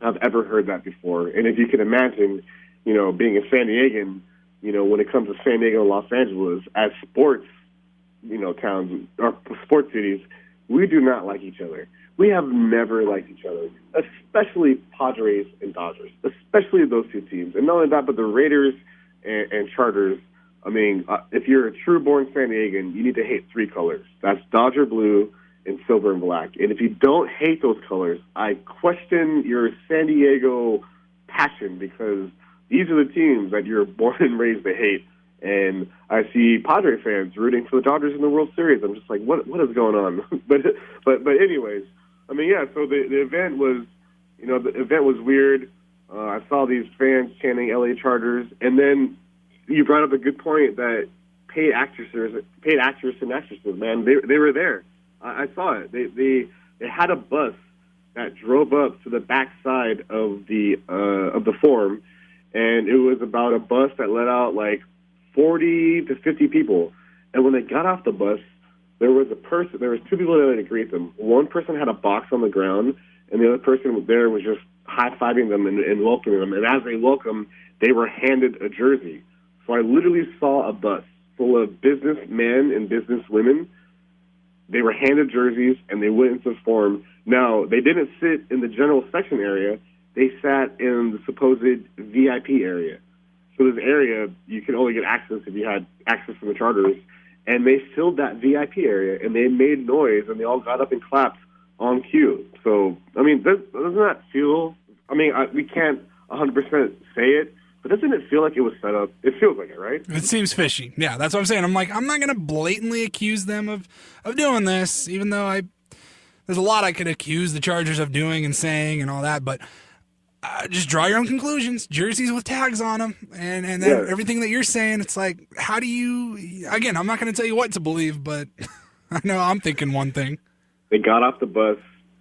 [SPEAKER 1] I've ever heard that before. And if you can imagine, being a San Diegan, when it comes to San Diego and Los Angeles as sports, towns or sports cities, we do not like each other. We have never liked each other, especially Padres and Dodgers, especially those two teams. And not only that, but the Raiders and Chargers. I mean, if you're a true-born San Diegan, you need to hate three colors. That's Dodger blue and silver and black. And if you don't hate those colors, I question your San Diego passion, because these are the teams that you're born and raised to hate. And I see Padre fans rooting for the Dodgers in the World Series. I'm just like, what is going on? but anyways, I mean, yeah. So the event was, the event was weird. I saw these fans chanting "LA Chargers," and then you brought up a good point that paid actors and actresses, man, they were there. I saw it. They had a bus that drove up to the backside of the forum, and it was about a bus that let out 40 to 50 people. And when they got off the bus, there was two people there to greet them. One person had a box on the ground, and the other person there was just high-fiving them and welcoming them. And as they welcomed, they were handed a jersey. So I literally saw a bus full of businessmen and businesswomen. They were handed jerseys, and they went into the forum. Now, they didn't sit in the general section area. They sat in the supposed VIP area. So this area, you can only get access if you had access from the Chargers. And they filled that VIP area, and they made noise, and they all got up and clapped on cue. So, I mean, doesn't that feel... I mean, we can't 100% say it, but doesn't it feel like it was set up? It feels like it, right?
[SPEAKER 6] It seems fishy. Yeah, that's what I'm saying. I'm like, I'm not going to blatantly accuse them of doing this, even though there's a lot I could accuse the Chargers of doing and saying and all that, but Just draw your own conclusions. Jerseys with tags on them, and then everything that you're saying, it's like, how do you? Again, I'm not going to tell you what to believe, but I know I'm thinking one thing.
[SPEAKER 1] They got off the bus.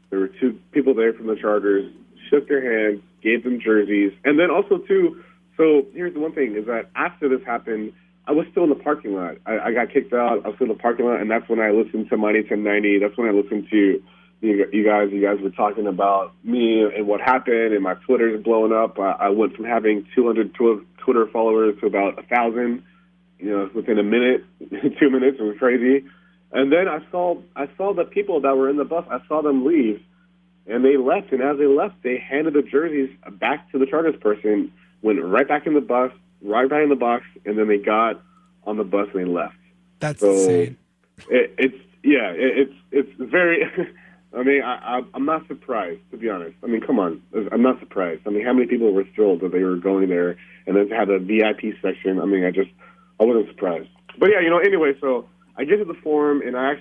[SPEAKER 1] There were two people there from the Chargers, shook their hands, gave them jerseys, and then also too. So here's the one thing is that after this happened, I was still in the parking lot. I got kicked out. I was still in the parking lot, and that's when I listened to Mighty 1090. That's when I listened to you guys. You guys were talking about me and what happened, and my Twitter's blowing up. I went from having 200 Twitter followers to about 1,000, within a minute, 2 minutes. It was crazy. And then I saw the people that were in the bus. I saw them leave, and they left. And as they left, they handed the jerseys back to the Chargers person, went right back in the bus, right back in the box, and then they got on the bus and they left.
[SPEAKER 6] That's insane.
[SPEAKER 1] It's very. I mean, I'm not surprised, to be honest. I mean, come on, I'm not surprised. I mean, how many people were thrilled that they were going there and then had a VIP section? I mean, I wasn't surprised. But yeah, anyway, so I get to the forum and I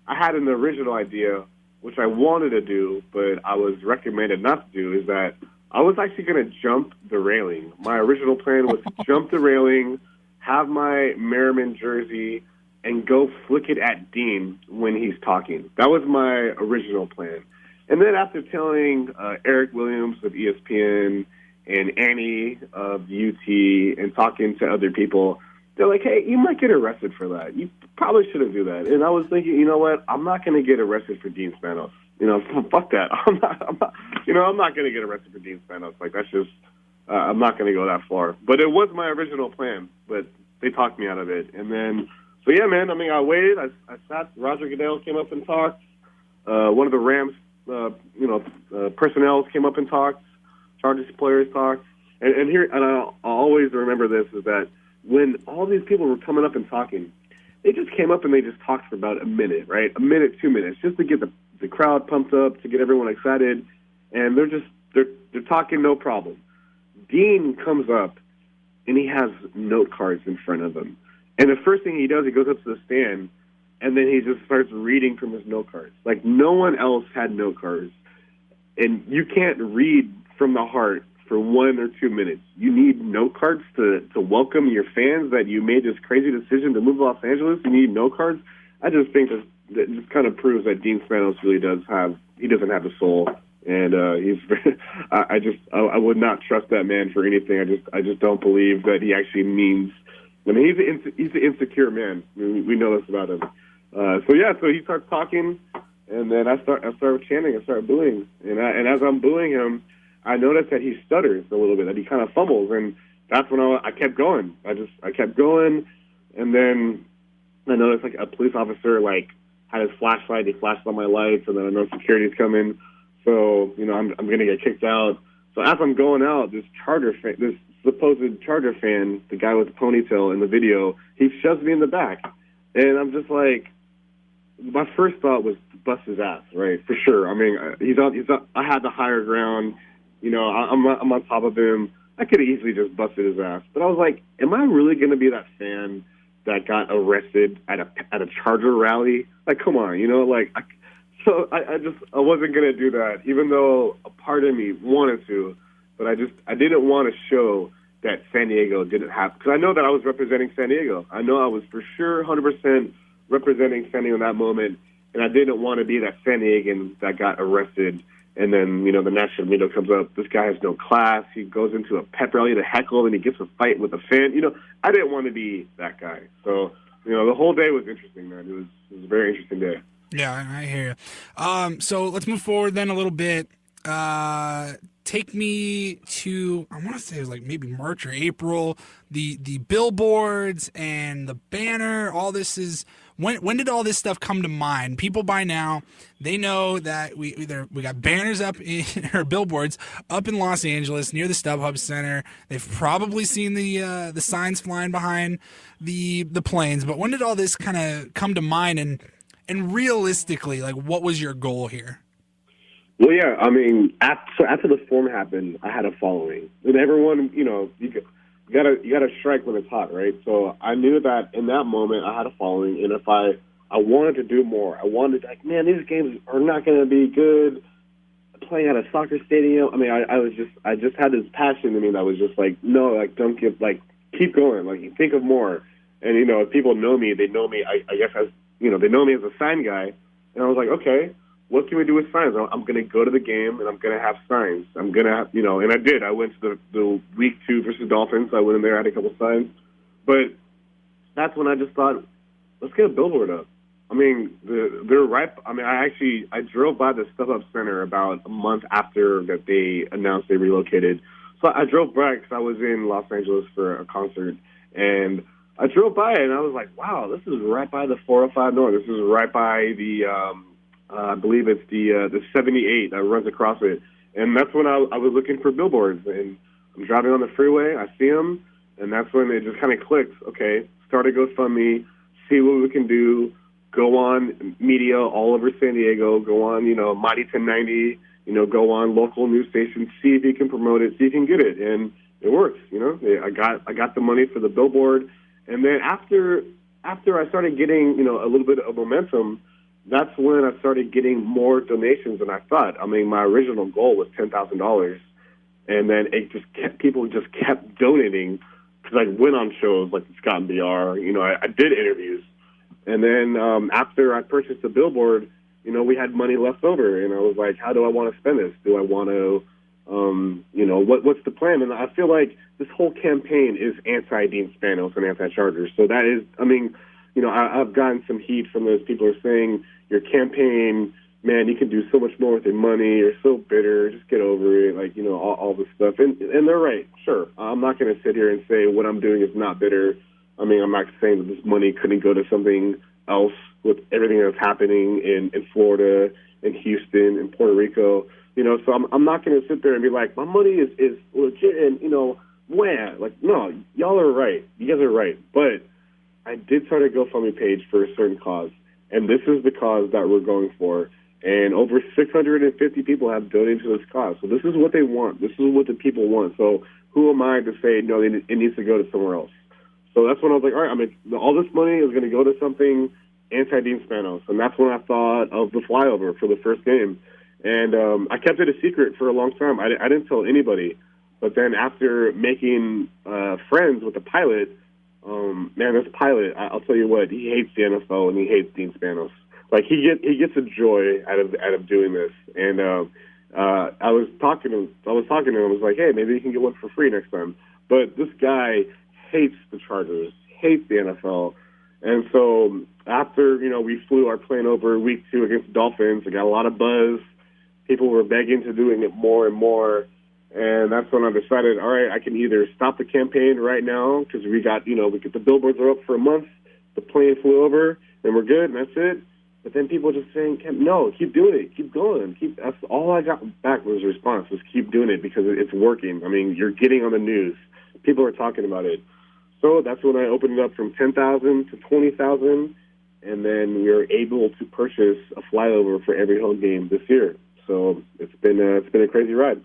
[SPEAKER 1] had an original idea, which I wanted to do, but I was recommended not to do, is that I was actually going to jump the railing. My original plan was to jump the railing, have my Merriman jersey, and go flick it at Dean when he's talking. That was my original plan. And then after telling Eric Williams of ESPN and Annie of UT and talking to other people, they're like, hey, you might get arrested for that. You probably shouldn't do that. And I was thinking, you know what? I'm not going to get arrested for Dean Spanos. Fuck that. I'm not going to get arrested for Dean Spanos. Like, that's just, I'm not going to go that far. But it was my original plan, but they talked me out of it. And then, so yeah, man, I mean, I waited. I sat. Roger Goodell came up and talked. One of the Rams, personnel came up and talked. Chargers players talked. And I'll always remember this, is that when all these people were coming up and talking, they just came up and they just talked for about a minute, right? A minute, 2 minutes, just to get the crowd pumped up, to get everyone excited. And they're talking no problem. Dean comes up and he has note cards in front of him. And the first thing he does, he goes up to the stand, and then he just starts reading from his note cards. Like, no one else had note cards. And you can't read from the heart for 1 or 2 minutes. You need note cards to welcome your fans that you made this crazy decision to move to Los Angeles. You need note cards. I just think that just kind of proves that Dean Spanos really doesn't have the soul. And I would not trust that man for anything. I just don't believe that he actually means. I mean, he's an insecure man. I mean, we know this about him. So he starts talking, and then I start chanting, I start booing, and as I'm booing him, I noticed that he stutters a little bit, that he kind of fumbles, and that's when I kept going. I kept going, and then I noticed like a police officer had his flashlight. He flashed on my lights, and then I know security's coming. So I'm gonna get kicked out. So as I'm going out, this supposed Charger fan, the guy with the ponytail in the video, he shoves me in the back. And I'm just like, my first thought was to bust his ass, right? For sure. I mean, I had the higher ground. I'm on top of him. I could have easily just busted his ass. But I was like, am I really going to be that fan that got arrested at a Charger rally? Like, come on, So I wasn't going to do that, even though a part of me wanted to. But I didn't want to show that San Diego didn't have, because I know that I was representing San Diego. I know I was for sure 100% representing San Diego in that moment, and I didn't want to be that San Diegan that got arrested. And then, the national media comes up, this guy has no class. He goes into a pep rally to heckle, and he gets a fight with a fan. I didn't want to be that guy. So, the whole day was interesting, man. It was a very interesting day.
[SPEAKER 6] Yeah, I hear you. So let's move forward then a little bit. Take me to, I want to say it was like maybe March or April, the billboards and the banner, all this is, when did all this stuff come to mind? People by now, they know that we got banners up or billboards up in Los Angeles near the StubHub Center. They've probably seen the signs flying behind the planes, but when did all this kind of come to mind, and realistically, like, what was your goal here?
[SPEAKER 1] Well, yeah, I mean, after the forum happened, I had a following, and everyone, you gotta strike when it's hot, right? So I knew that in that moment I had a following, and if I wanted to do more, I wanted, like, man, these games are not going to be good. playing at a soccer stadium. I mean, I just had this passion in me that was just like, no, like, don't give, like, keep going. Like, think of more. And, you know, if people know me, they know me, I guess, as, you know, they know me as a sign guy. And I was like, okay, what can we do with signs? I'm going to go to the game, and I'm going to have signs. I'm going to have, you know, and I did. I went to the Week 2 versus Dolphins. I went in there, had a couple signs. But that's when I just thought, let's get a billboard up. I mean, they're right. I mean, I drove by the Stuff Up Center about a month after that they announced they relocated. So I drove by because I was in Los Angeles for a concert, and I drove by it, and I was like, wow, this is right by the 405 North. This is right by the, I believe it's the 78 that runs across it. And that's when I was looking for billboards, and I'm driving on the freeway. I see them, and that's when it just kind of clicks. Okay, start a GoFundMe, see what we can do. Go on media all over San Diego. Go on, you know, Mighty 1090. You know, go on local news stations. See if you can promote it. See if you can get it, and it works. You know, I got the money for the billboard, and then after I started getting, you know, a little bit of momentum, that's when I started getting more donations than I thought. I mean, my original goal was $10,000, and then people just kept donating because I went on shows like Scott and BR. You know, I did interviews. And then after I purchased the billboard, you know, we had money left over, and I was like, how do I want to spend this? Do I want to, you know, what's the plan? And I feel like this whole campaign is anti-Dean Spanos and anti-Chargers. So that is, I mean, you know, I've gotten some heat from those people who are saying, your campaign, man, you can do so much more with your money. You're so bitter. Just get over it. Like, you know, all this stuff. And they're right. Sure. I'm not going to sit here and say what I'm doing is not bitter. I mean, I'm not saying that this money couldn't go to something else with everything that's happening in Florida, in Houston, in Puerto Rico. You know, so I'm not going to sit there and be like, my money is legit and, you know, wham. Like, no, y'all are right. You guys are right. But I did start a GoFundMe page for a certain cause, and this is the cause that we're going for. And over 650 people have donated to this cause. So this is what they want. This is what the people want. So who am I to say, no, it needs to go to somewhere else? So that's when I was like, all right, I mean, all this money is going to go to something anti-Dean Spanos. And that's when I thought of the flyover for the first game. And I kept it a secret for a long time. I didn't tell anybody. But then after making friends with the pilot, man, this pilot, I'll tell you what, he hates the NFL and he hates Dean Spanos. Like, he gets a joy out of doing this. And I was talking to him. I was like, hey, maybe you can get one for free next time. But this guy hates the Chargers, hates the NFL. And so after, you know, we flew our plane over Week 2 against the Dolphins, I got a lot of buzz. People were begging to doing it more and more. And that's when I decided, all right, I can either stop the campaign right now because we got the billboards are up for a month, the plane flew over, and we're good, and that's it. But then people just saying, no, keep doing it, keep going. That's all I got back was a response, was keep doing it because it's working. I mean, you're getting on the news. People are talking about it. So that's when I opened it up from 10,000 to 20,000, and then we were able to purchase a flyover for every home game this year. So it's been a crazy ride.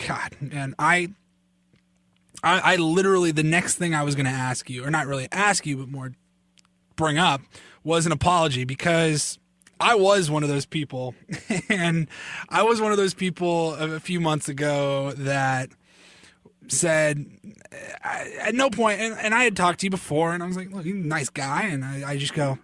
[SPEAKER 6] God, man, I literally, the next thing I was going to ask you, or not really ask you, but more bring up, was an apology, because I was one of those people, and I was one of those people a few months ago that said, at no point, and I had talked to you before, and I was like, look, you're a nice guy, and I just go,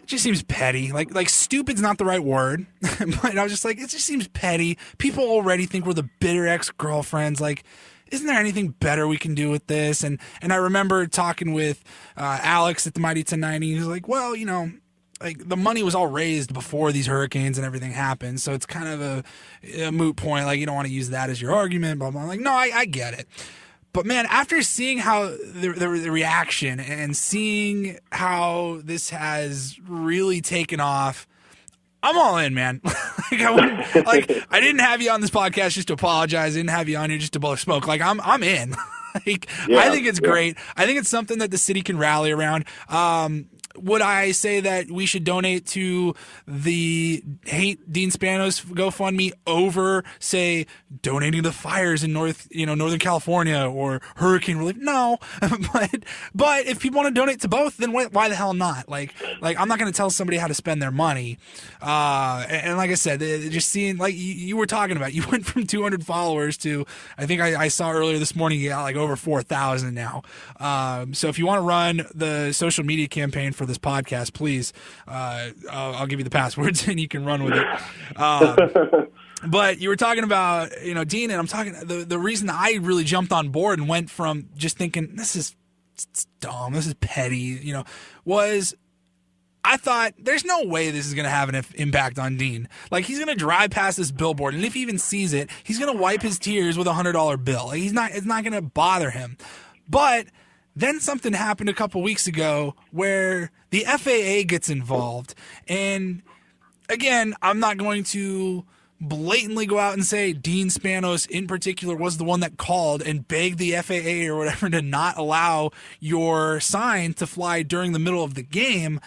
[SPEAKER 6] it just seems petty. Like stupid's not the right word, but I was just like, it just seems petty. People already think we're the bitter ex-girlfriends. Like, isn't there anything better we can do with this? And I remember talking with Alex at the Mighty 1090. He was like, well, you know, like the money was all raised before these hurricanes and everything happened, so it's kind of a moot point. Like, you don't want to use that as your argument, blah, blah. I'm like, no, I get it. But, man, after seeing how the reaction and seeing how this has really taken off, I'm all in, man. I didn't have you on this podcast just to apologize. I didn't have you on here just to blow smoke. Like, I'm in. I think it's great. I think it's something that the city can rally around. would I say that we should donate to the Hate Dean Spanos GoFundMe over, say, donating to the fires in Northern California or hurricane relief? No, but if people want to donate to both, then why the hell not? Like I'm not going to tell somebody how to spend their money. And like I said, just seeing, like you were talking about, you went from 200 followers to, I think I saw earlier this morning, you got like over 4,000 now. So if you want to run the social media campaign for this podcast, please, I'll give you the passwords and you can run with it. But you were talking about, Dean, and I'm talking, the reason I really jumped on board and went from just thinking, this is dumb, this is petty, was I thought there's no way this is going to have an impact on Dean. Like, he's going to drive past this billboard, and if he even sees it, he's going to wipe his tears with a $100 bill. Like, it's not going to bother him. But then something happened a couple weeks ago where the FAA gets involved. And again, I'm not going to blatantly go out and say Dean Spanos in particular was the one that called and begged the FAA or whatever to not allow your sign to fly during the middle of the game.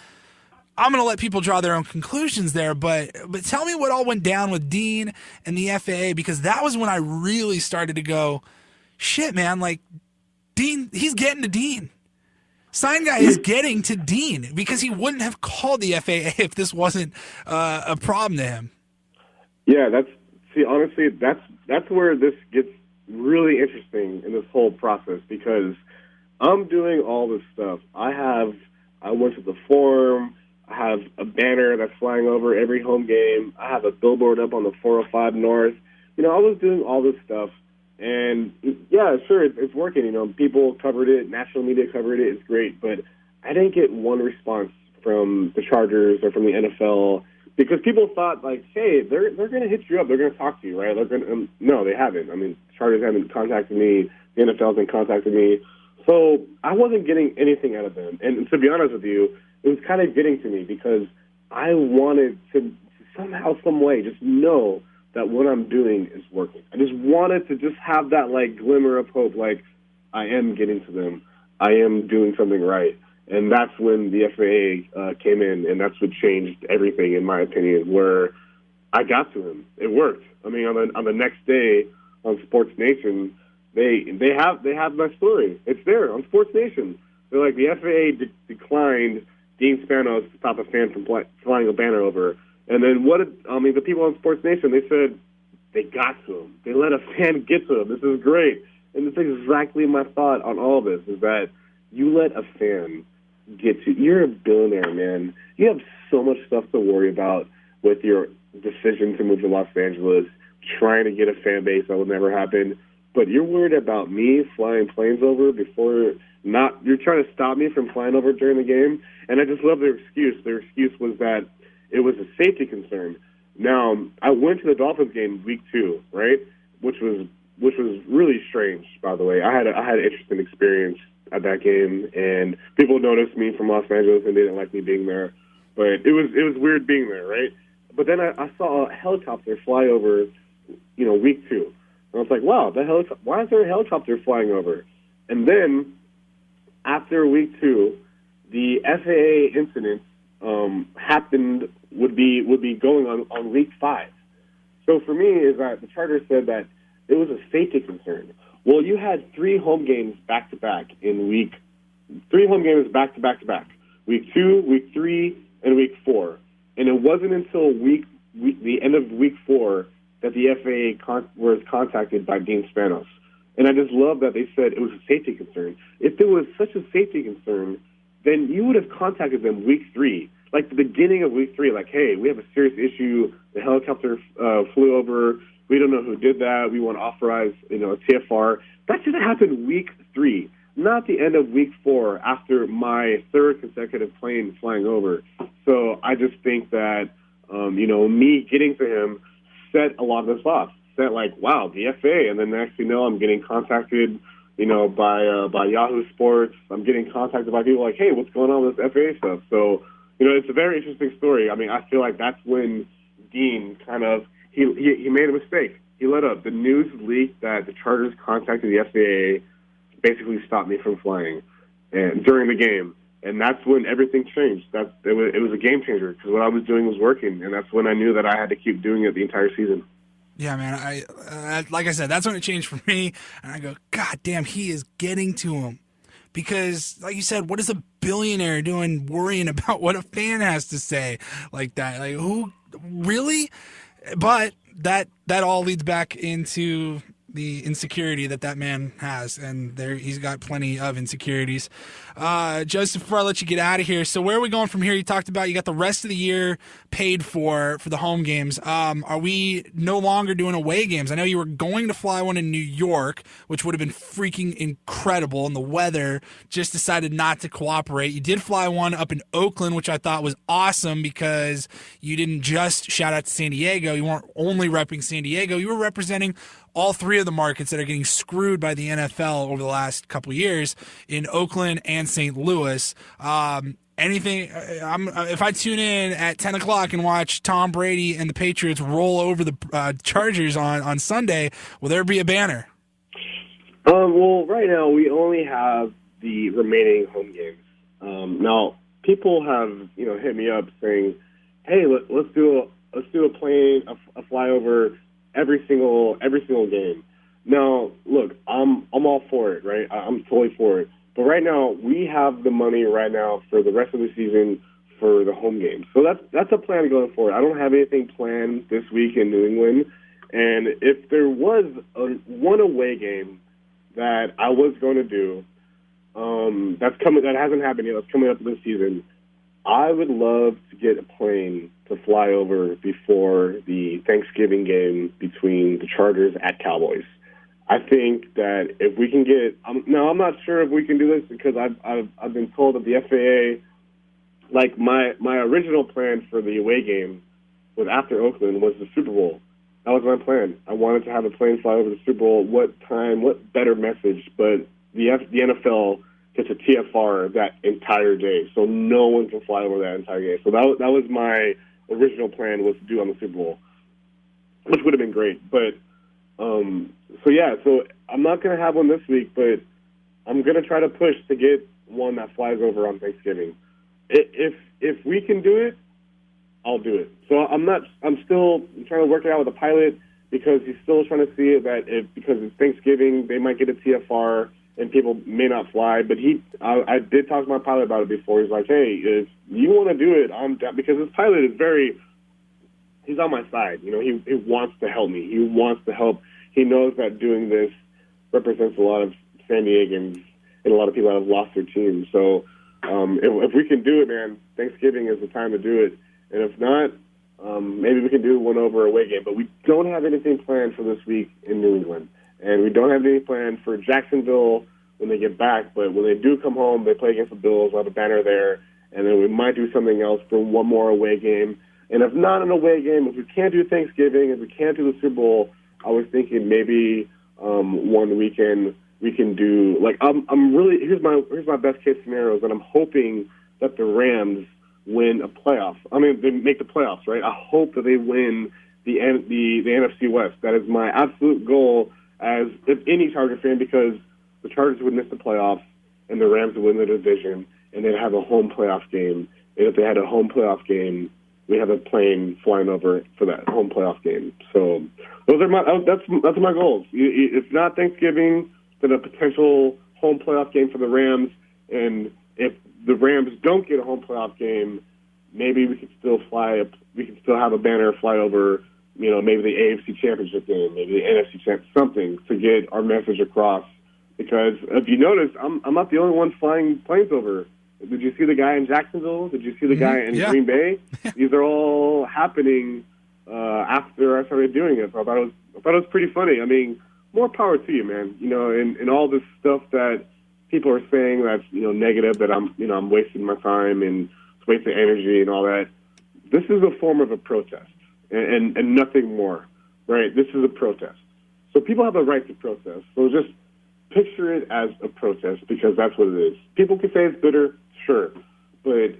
[SPEAKER 6] I'm going to let people draw their own conclusions there, but tell me what all went down with Dean and the FAA, because that was when I really started to go, shit, man, like, Dean, he's getting to Dean. Sign guy is getting to Dean because he wouldn't have called the FAA if this wasn't a problem to him.
[SPEAKER 1] Yeah, honestly, that's where this gets really interesting in this whole process, because I'm doing all this stuff. I went to the forum. I have a banner that's flying over every home game. I have a billboard up on the 405 North. I was doing all this stuff. And, yeah, sure, it's working. People covered it. National media covered it. It's great. But I didn't get one response from the Chargers or from the NFL, because people thought, like, hey, they're going to hit you up. They're going to talk to you, right? No, they haven't. I mean, Chargers haven't contacted me. The NFL hasn't contacted me. So I wasn't getting anything out of them. And to be honest with you, it was kind of getting to me, because I wanted to somehow, some way, just know that what I'm doing is working. I just wanted to just have that, like, glimmer of hope, like, I am getting to them. I am doing something right. And that's when the FAA came in, and that's what changed everything, in my opinion, where I got to him. It worked. I mean, on the next day on Sports Nation, they have my story. It's there on Sports Nation. They're like, the FAA declined Dean Spanos to stop a fan from flying a banner over. And then the people on Sports Nation, they said they got to him. They let a fan get to him. This is great. And it's exactly my thought on all this, is that you let a fan get to you. You're a billionaire, man. You have so much stuff to worry about with your decision to move to Los Angeles, trying to get a fan base that will never happen. But you're worried about me flying planes over you're trying to stop me from flying over during the game. And I just love their excuse. Their excuse was that it was a safety concern. Now, I went to the Dolphins game week 2, right? Which was really strange, by the way. I had an interesting experience at that game, and people noticed me from Los Angeles and they didn't like me being there. But it was weird being there, right? But then I saw a helicopter fly over, week 2. And I was like, wow, why is there a helicopter flying over? And then after week 2, the FAA incident happened would be going on week 5. So for me, is that the Chargers said that it was a safety concern. Well, you had 3 home games back to back in week 3 home games back to back to back. Week 2, week 3, and week 4. And it wasn't until the end of week 4 that the FAA was contacted by Dean Spanos. And I just love that they said it was a safety concern. If there was such a safety concern, then you would have contacted them week 3, like the beginning of week 3, like, hey, we have a serious issue. The helicopter flew over. We don't know who did that. We want to authorize, a TFR. That should have happened week 3, not the end of week 4 after my 3rd consecutive plane flying over. So I just think that, me getting to him set a lot of this off. Set like, wow, the FAA, and then next thing you know, I'm getting contacted, by Yahoo Sports. I'm getting contacted by people like, hey, what's going on with this FAA stuff? So, it's a very interesting story. I mean, I feel like that's when Dean kind of he made a mistake. He let up. The news leaked that the Chargers contacted the FAA, basically stopped me from flying and during the game. And that's when everything changed. It was a game changer because what I was doing was working, and that's when I knew that I had to keep doing it the entire season.
[SPEAKER 6] Yeah, man. I like I said, that's when it changed for me. And I go, God damn, he is getting to him. Because, like you said, what is a billionaire doing worrying about what a fan has to say like that? Like, who really? But that all leads back into the insecurity that man has, and he's got plenty of insecurities. Joseph, before I let you get out of here, so where are we going from here? You talked about you got the rest of the year paid for the home games. Are we no longer doing away games? I know you were going to fly one in New York, which would have been freaking incredible, and the weather just decided not to cooperate. You did fly one up in Oakland, which I thought was awesome because you didn't just shout out to San Diego. You weren't only repping San Diego. You were representing all three of the markets that are getting screwed by the NFL over the last couple of years in Oakland and St. Louis. If I tune in at 10 o'clock and watch Tom Brady and the Patriots roll over the Chargers on Sunday, will there be a banner?
[SPEAKER 1] Well, right now we only have the remaining home games. Now, people have hit me up saying, "Hey, let's do a flyover every single game." Now, look, I'm all for it, right? I'm totally for it. But right now, we have the money right now for the rest of the season for the home games. So that's a plan going forward. I don't have anything planned this week in New England. And if there was one away game that I was going to do, that hasn't happened yet, that's coming up this season, I would love to get a plane to fly over before the Thanksgiving game between the Chargers at Cowboys. I think that if we can get now, I'm not sure if we can do this because I've been told that the FAA, like my original plan for the away game was after Oakland was the Super Bowl. That was my plan. I wanted to have a plane fly over the Super Bowl. What time? What better message? But the NFL gets a TFR that entire day, so no one can fly over that entire day. So that was my original plan, was to do on the Super Bowl, which would have been great. But so I'm not going to have one this week, but I'm going to try to push to get one that flies over on Thanksgiving. If we can do it, I'll do it. So I'm still trying to work it out with the pilot because he's still trying to see it because it's Thanksgiving, they might get a TFR and people may not fly. But I did talk to my pilot about it before. He's like, hey, if you want to do it, I'm down, because his pilot is he's on my side. He wants to help me. He wants to help. He knows that doing this represents a lot of San Diegans and a lot of people that have lost their teams. So if we can do it, man, Thanksgiving is the time to do it. And if not, maybe we can do one over away game. But we don't have anything planned for this week in New England. And we don't have any planned for Jacksonville when they get back. But when they do come home, they play against the Bills. We'll have a banner there. And then we might do something else for one more away game. And if not an away game, if we can't do Thanksgiving, if we can't do the Super Bowl, I was thinking maybe one weekend we can do, like, I'm really, here's my best case scenario, is that I'm hoping that the Rams win a playoff. I mean, they make the playoffs, right? I hope that they win the NFC West. That is my absolute goal as if any Charger fan, because the Chargers would miss the playoffs and the Rams would win the division, and they'd have a home playoff game. And if they had a home playoff game, we have a plane flying over for that home playoff game. So those are that's my goals. If not Thanksgiving, then a potential home playoff game for the Rams. And if the Rams don't get a home playoff game, maybe we could still have a banner fly over, maybe the AFC Championship game, maybe the NFC Championship, something to get our message across. Because if you notice, I'm not the only one flying planes over. Did you see the guy in Jacksonville? Did you see the guy in Green Bay? These are all happening after I started doing it. So I thought it was pretty funny. I mean, more power to you, man. And all this stuff that people are saying that's negative, that I'm wasting my time and wasting energy and all that. This is a form of a protest and nothing more, right? This is a protest. So people have a right to protest. So just picture it as a protest, because that's what it is. People can say it's bitter, sure, but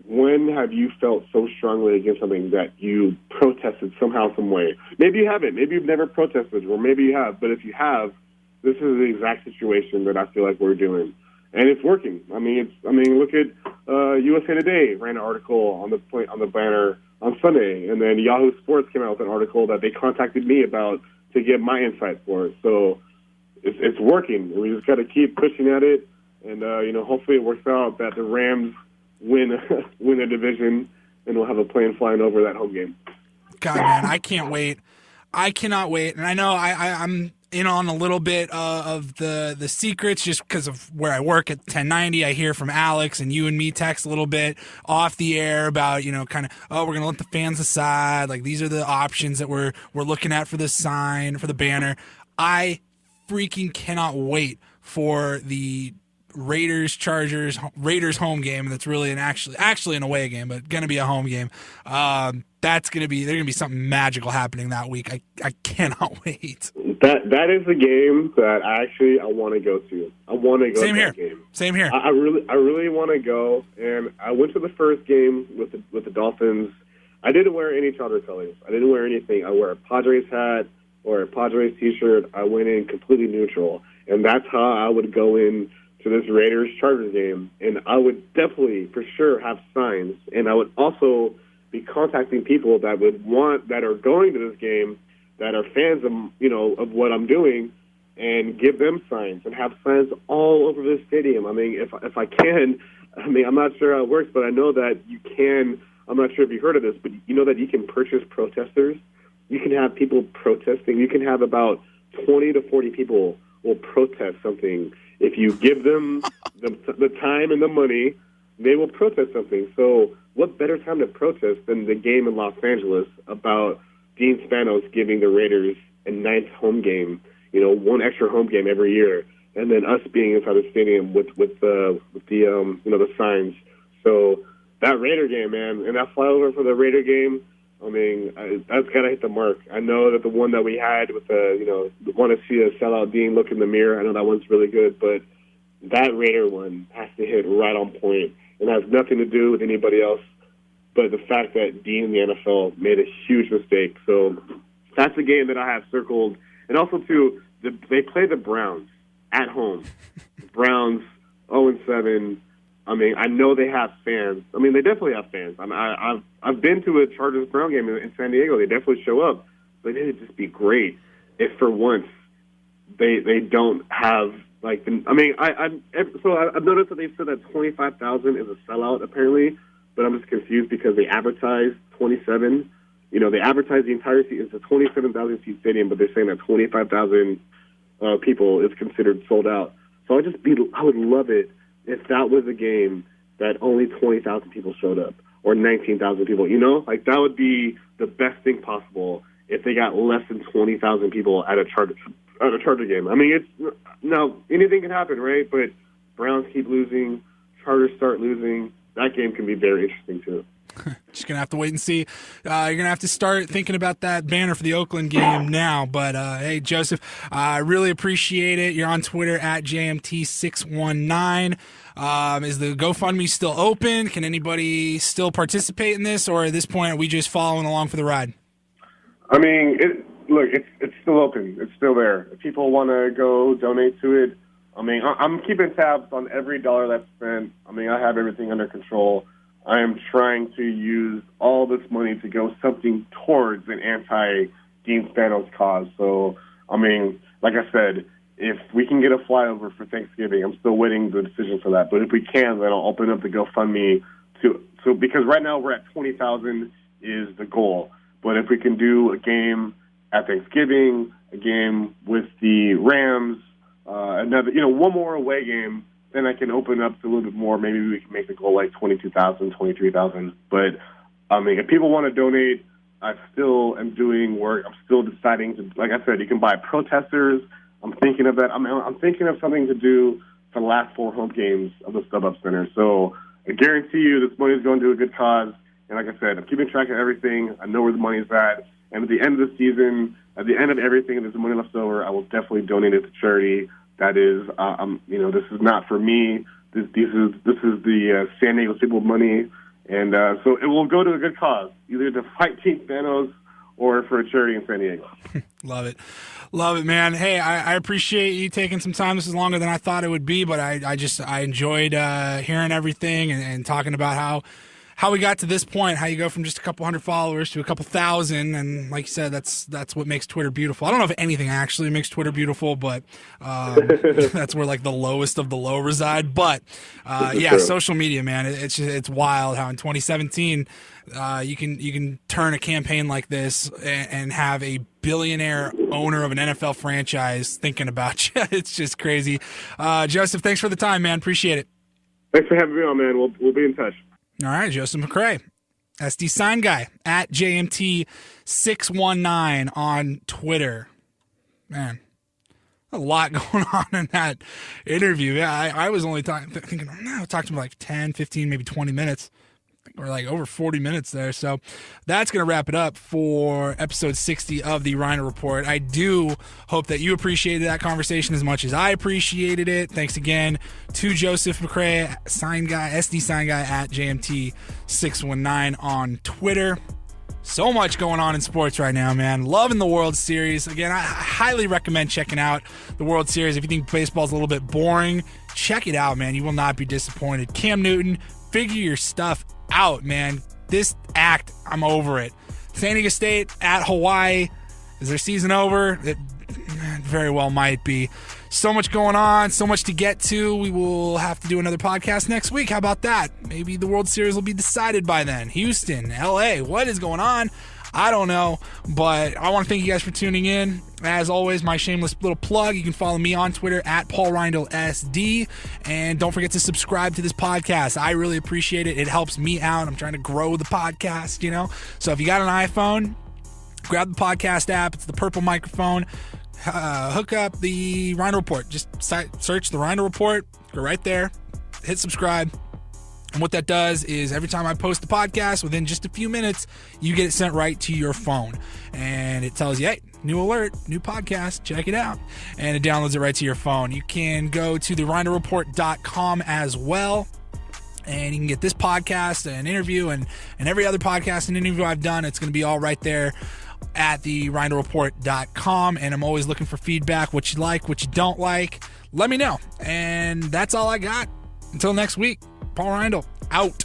[SPEAKER 1] when have you felt so strongly against something that you protested somehow, some way? Maybe you haven't. Maybe you've never protested, or maybe you have. But if you have, this is the exact situation that I feel like we're doing. and it's working. Look at USA Today ran an article on the banner on Sunday, and then Yahoo Sports came out with an article that they contacted me about to get my insight for it. So it's working. We just got to keep pushing at it, and hopefully it works out that the Rams win the division, and we'll have a plane flying over that home game.
[SPEAKER 6] God, man, I can't wait. I cannot wait. And I know I'm in on a little bit of the secrets just because of where I work at 1090. I hear from Alex, and you and me text a little bit off the air about, we're going to let the fans decide. Like, these are the options that we're looking at for the sign, for the banner. I freaking cannot wait for the Raiders home game. That's really actually an away game, but going to be a home game. There's going to be something magical happening that week. I cannot wait.
[SPEAKER 1] That is the game that I want to go to. I want to go to that game.
[SPEAKER 6] Same here.
[SPEAKER 1] I really want to go, and I went to the first game with the Dolphins. I didn't wear any charter colors. I didn't wear anything. I wear a Padres hat or a Padres T-shirt. I went in completely neutral, and that's how I would go in to this Raiders-Chargers game. And I would definitely, for sure, have signs, and I would also be contacting people that are going to this game, that are fans of what I'm doing, and give them signs and have signs all over the stadium. I mean, if I can, I'm not sure how it works, but I know that you can. I'm not sure if you heard of this, but you know that you can purchase protesters. You can have people protesting. You can have about 20 to 40 people will protest something. If you give them the time and the money, they will protest something. So what better time to protest than the game in Los Angeles about Dean Spanos giving the Raiders a ninth home game, one extra home game every year, and then us being inside the stadium with the signs. So that Raider game, man, and that flyover for the Raider game, that's got to hit the mark. I know that the one that we had with want to see a sellout Dean look in the mirror, I know that one's really good, but that Raider one has to hit right on point. It has nothing to do with anybody else but the fact that Dean in the NFL made a huge mistake. So that's the game that I have circled. And also, too, they play the Browns at home. Browns 0-7. I know they have fans. They definitely have fans. I've been to a Chargers-Brown game in San Diego. They definitely show up. But it would just be great if, for once, they don't have I've noticed that they said that 25,000 is a sellout apparently, but I'm just confused because they advertise 27. They advertise the entire seat. It's a 27,000 seat stadium, but they're saying that 25,000 people is considered sold out. So I would love it if that was a game that only 20,000 people showed up or 19,000 people. That would be the best thing possible if they got less than 20,000 people at a Charger game. Now anything can happen, right? But Browns keep losing, Chargers start losing. That game can be very interesting too.
[SPEAKER 6] Just going to have to wait and see. You're going to have to start thinking about that banner for the Oakland game now. But, hey, Joseph, I really appreciate it. You're on Twitter at JMT619. Is the GoFundMe still open? Can anybody still participate in this? Or at this point, are we just following along for the ride?
[SPEAKER 1] It's still open. It's still there. If people want to go donate to it, I'm keeping tabs on every dollar that's spent. I have everything under control. I am trying to use all this money to go something towards an anti-Dean Spanos cause. So, like I said, if we can get a flyover for Thanksgiving, I'm still waiting the decision for that. But if we can, then I'll open up the GoFundMe because right now we're at 20,000 is the goal. But if we can do a game at Thanksgiving, a game with the Rams, another, one more away game, then I can open up to a little bit more. Maybe we can make the goal like 22,000, 23,000. But, if people want to donate, I still am doing work. I'm still deciding to, like I said, you can buy protesters. I'm thinking of that. I'm thinking of something to do for the last 4 home games of the StubHub Center. So I guarantee you this money is going to a good cause. And like I said, I'm keeping track of everything. I know where the money is at. And at the end of the season, at the end of everything, if there's money left over, I will definitely donate it to charity. That is, this is not for me. This is the San Diego people money, and so it will go to a good cause, either to fight Dean Spanos or for a charity in San Diego.
[SPEAKER 6] Love it. Love it, man. Hey, I appreciate you taking some time. This is longer than I thought it would be, but I enjoyed hearing everything and talking about how we got to this point, how you go from just a couple hundred followers to a couple thousand. And like you said, that's what makes Twitter beautiful. I don't know if anything actually makes Twitter beautiful, but that's where like the lowest of the low reside. But yeah, social media, man, it's wild how in 2017 you can turn a campaign like this and have a billionaire owner of an NFL franchise thinking about you. It's just crazy. Joseph, thanks for the time, man. Appreciate it.
[SPEAKER 1] Thanks for having me on, man. We'll be in touch.
[SPEAKER 6] All right, Joseph McCray, SD Sign Guy at JMT619 on Twitter. Man, a lot going on in that interview. Yeah, I was only thinking, I talked to him like 10, 15, maybe 20 minutes. We're like over 40 minutes there. So that's going to wrap it up for episode 60 of the Reindl Report. I do hope that you appreciated that conversation as much as I appreciated it. Thanks again to Joseph McCray, Sign Guy, SD Sign Guy at JMT619 on Twitter. So much going on in sports right now, man. Loving the World Series. Again, I highly recommend checking out the World Series. If you think baseball's a little bit boring, check it out, man. You will not be disappointed. Cam Newton, figure your stuff out, man. This act, I'm over it. San Diego State at Hawaii. Is their season over? It very well might be. So much going on, so much to get to. We will have to do another podcast next week. How about that? Maybe the World Series will be decided by then. Houston, LA, what is going on? I don't know, but I want to thank you guys for tuning in. As always, my shameless little plug, you can follow me on Twitter at Paul Reindl SD, and don't forget to subscribe to this podcast. I really appreciate it. It helps me out. I'm trying to grow the podcast, you know? So if you got an iPhone, grab the podcast app. It's the purple microphone. Hook up the Reindl Report. Just search the Reindl Report. Go right there. Hit subscribe. And what that does is every time I post a podcast, within just a few minutes, you get it sent right to your phone. And it tells you, hey, new alert, new podcast, check it out. And it downloads it right to your phone. You can go to thereindlreport.com as well. And you can get this podcast, an interview, and every other podcast and interview I've done. It's going to be all right there at thereindlreport.com. And I'm always looking for feedback, what you like, what you don't like. Let me know. And that's all I got. Until next week. Paul Reindl, out.